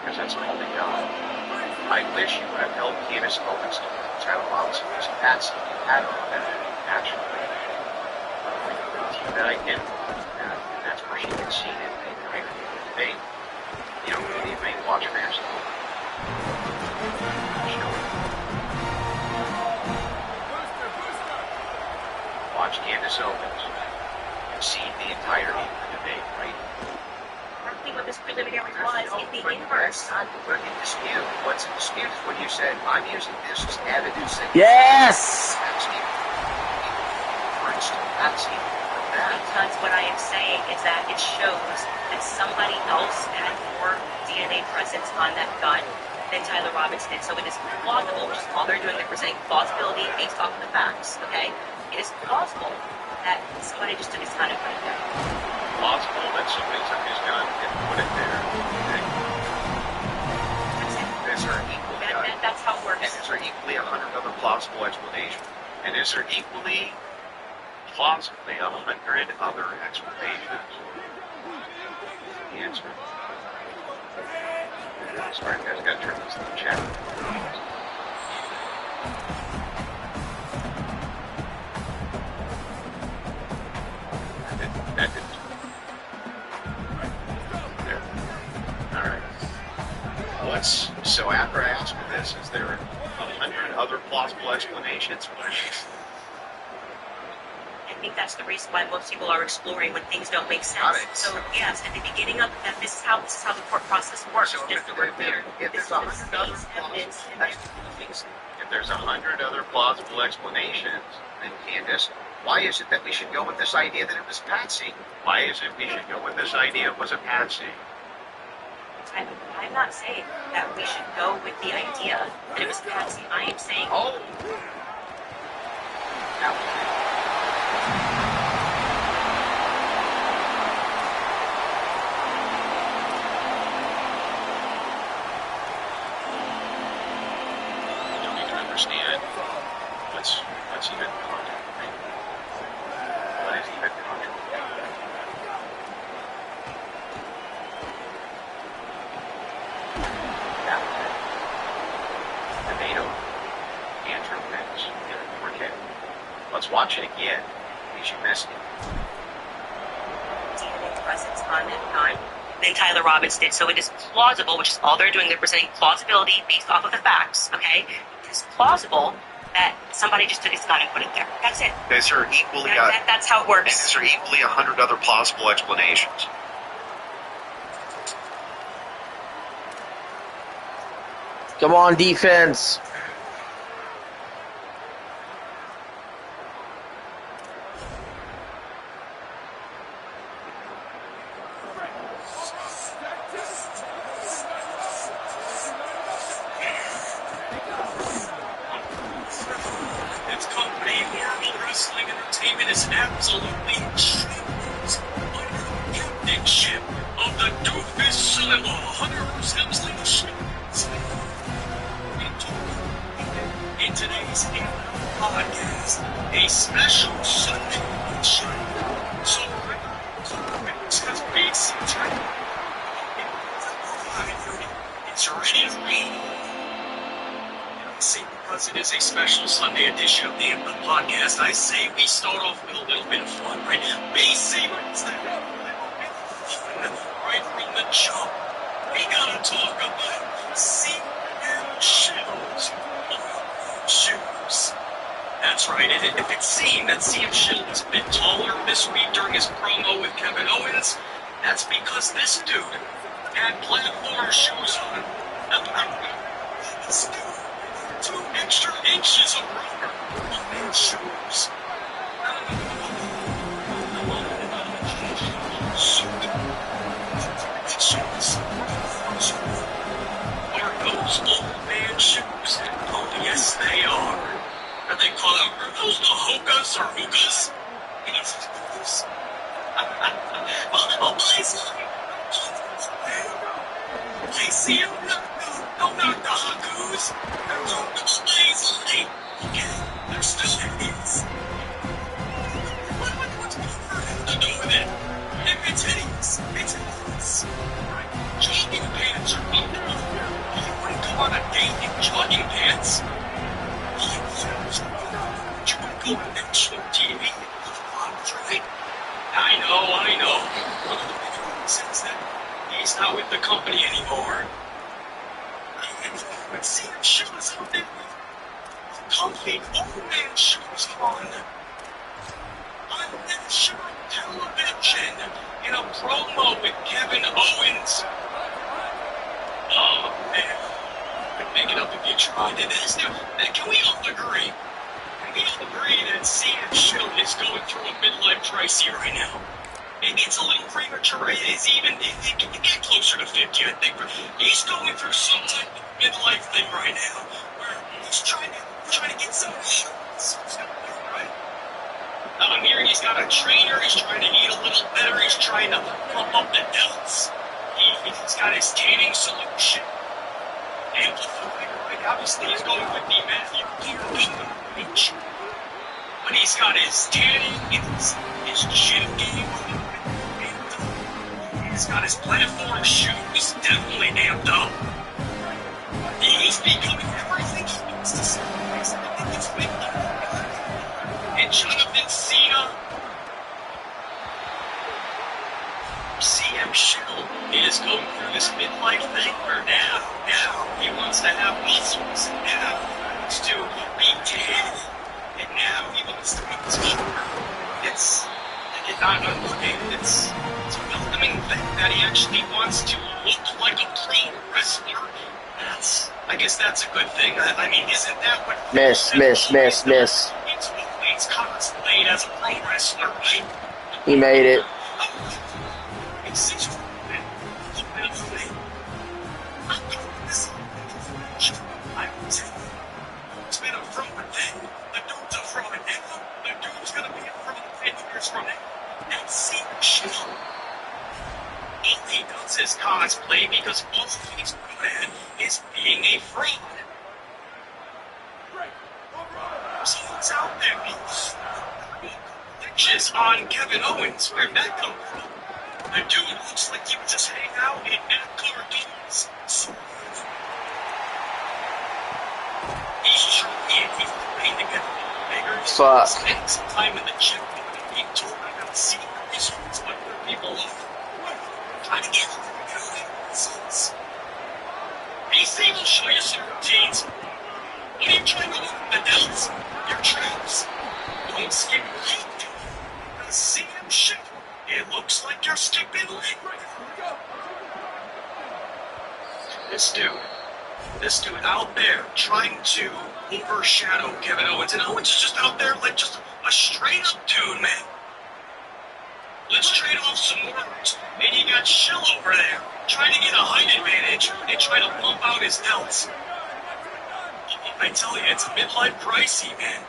because that's all they got. I wish you would have held Candace Owens to Tyler Robinson as a Patsy. You had that actually. That I didn't. And that's where she conceded. They, you know, they may watch fans. Watch Candace Owens concede the entirety of the debate, right? I think what this preliminary was in the inverse. But in dispute, what's in dispute is what you said. I'm using this as evidence that Yes! Patsy, for instance, Patsy, that. Because what I am saying is that it shows that somebody else had more DNA presence on that gun than Tyler Robbins did. So it is plausible, which is all they're doing, they're presenting plausibility based off of the facts, okay? It is plausible that somebody just took his gun and put it there. Plausible that somebody took his gun and put it there. Okay. That's it. Is there equally That's how it works. and is there equally 100 other plausible explanations? And is there equally plausibly 100 other explanations? The answer. Sorry, guys, I gotta turn this to the chat. That didn't. There. All right. So after I ask for this, is there 100 other plausible explanations? I think that's the reason why most people are exploring when things don't make sense. Got it. So yes, at the beginning of that, this is how the court process works. So Just to be clear, if this there's is 100 other evidence, and if there's 100 other plausible explanations, then Candace, why is it that we should go with this idea that it was Patsy? Why is it we should go with this idea it was a Patsy? I'm not saying that we should go with the idea that it was Patsy. I am saying Oh. Now, you don't even understand what's even content. What is even content? That was it. Tomato, Andrew Mendes, 4K. Let's watch it again. In case you missed it. DNA presence on that gun than Tyler Robbins did. So it is plausible, which is all they're doing. They're presenting plausibility based off of the facts. Okay, it is plausible that somebody just took his gun and put it there. That's it. Is there equally That's how it works. is there equally 100 other plausible explanations? Come on, defense. Its company, World Wrestling Entertainment, is absolutely changed under the captainship of the Doofus Cinema 100% leadership. In today's podcast, a special Sunday edition. So, has made some time. It's ready to read. I say because it is a special Sunday edition of the podcast, I say we start off with a little bit of fun, right? Basic, right from the jump. We gotta talk about CM Shields. Shoes. That's right, and if it seemed that CM Shields had been taller this week during his promo with Kevin Owens, that's because this dude had platform shoes on. This dude 2 extra inches of rubber on their shoes. Are those old man shoes? Oh, yes, they are. Are they called, are those the Hokas or Hokas? Oh, please. I see him. No, not the Hakus. They're Hokas. Okay, they're still hideous. What's to do with it? It's hideous. It's hideous. Jogging pants are under. You wouldn't go on a date in jogging pants. You would go on national TV. Right? I know. Since then, he's not with the company anymore. But see him shoes out there. Comfy old man shoes on. On national television in a promo with Kevin Owens. Oh man, I'd make it up if you tried it. Can we all agree? Can we all agree that CM Shield is going through a midlife crisis right now? Maybe it's a little premature. It's even it can get closer to 50, I think. But he's going through some type of midlife thing right now, where he's trying to get some shots. Right? I'm hearing he's got a trainer. He's trying to eat a little better. He's trying to pump up the delts. He's got his tanning solution. Amplified, right? Obviously, he's going with the Matthew Beach. But he's got his tanning, his gym game. He's got his platform shoes definitely amped up. He's becoming everything he wants to say. I think it's big. And Jonathan Cena, CM Shield is going through this midlife thing where now he wants to have muscles, and now he wants to be tan, and now he wants to be taller. It's not unrelated. It's a welcoming thing that he actually wants to look like a pro wrestler. I guess that's a good thing. I mean, isn't that what... Miss. It's what Wade's cosplayed as a pro wrestler, right? He made it. It's been a fraud thing. The dude's a fraud now. The dude's gonna be a fraud 10 years from now. That's CM Shield. All he does is cosplay because all he's good at is being a fraud. So it's out there. Glitches on Kevin Owens. Where'd that come from? The dude looks like he would just hang out in cartoons. So he's trying to get bigger. Fuck. Spending some time in the gym. Being told I gotta see the results, but people love. Trying to get results. AC will show you some routines. What are you trying to do with the delts? Your traps. Don't skip leg. CM Shield. It looks like you're skipping leg. This dude out there trying to overshadow Kevin Owens, and Owens is just out there like just a straight up dude, man. Let's trade off some words. And you got Shill over there trying to get a height advantage and try to pump out his delts. I tell you, it's a midlife crisis, man.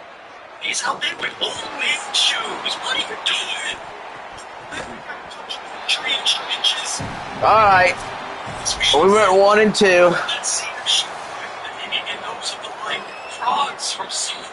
He's out there with old man shoes. What are you doing? 3 inches. Alright. We went 1 and 2. Let's see the shoe. And those are the like frogs from Super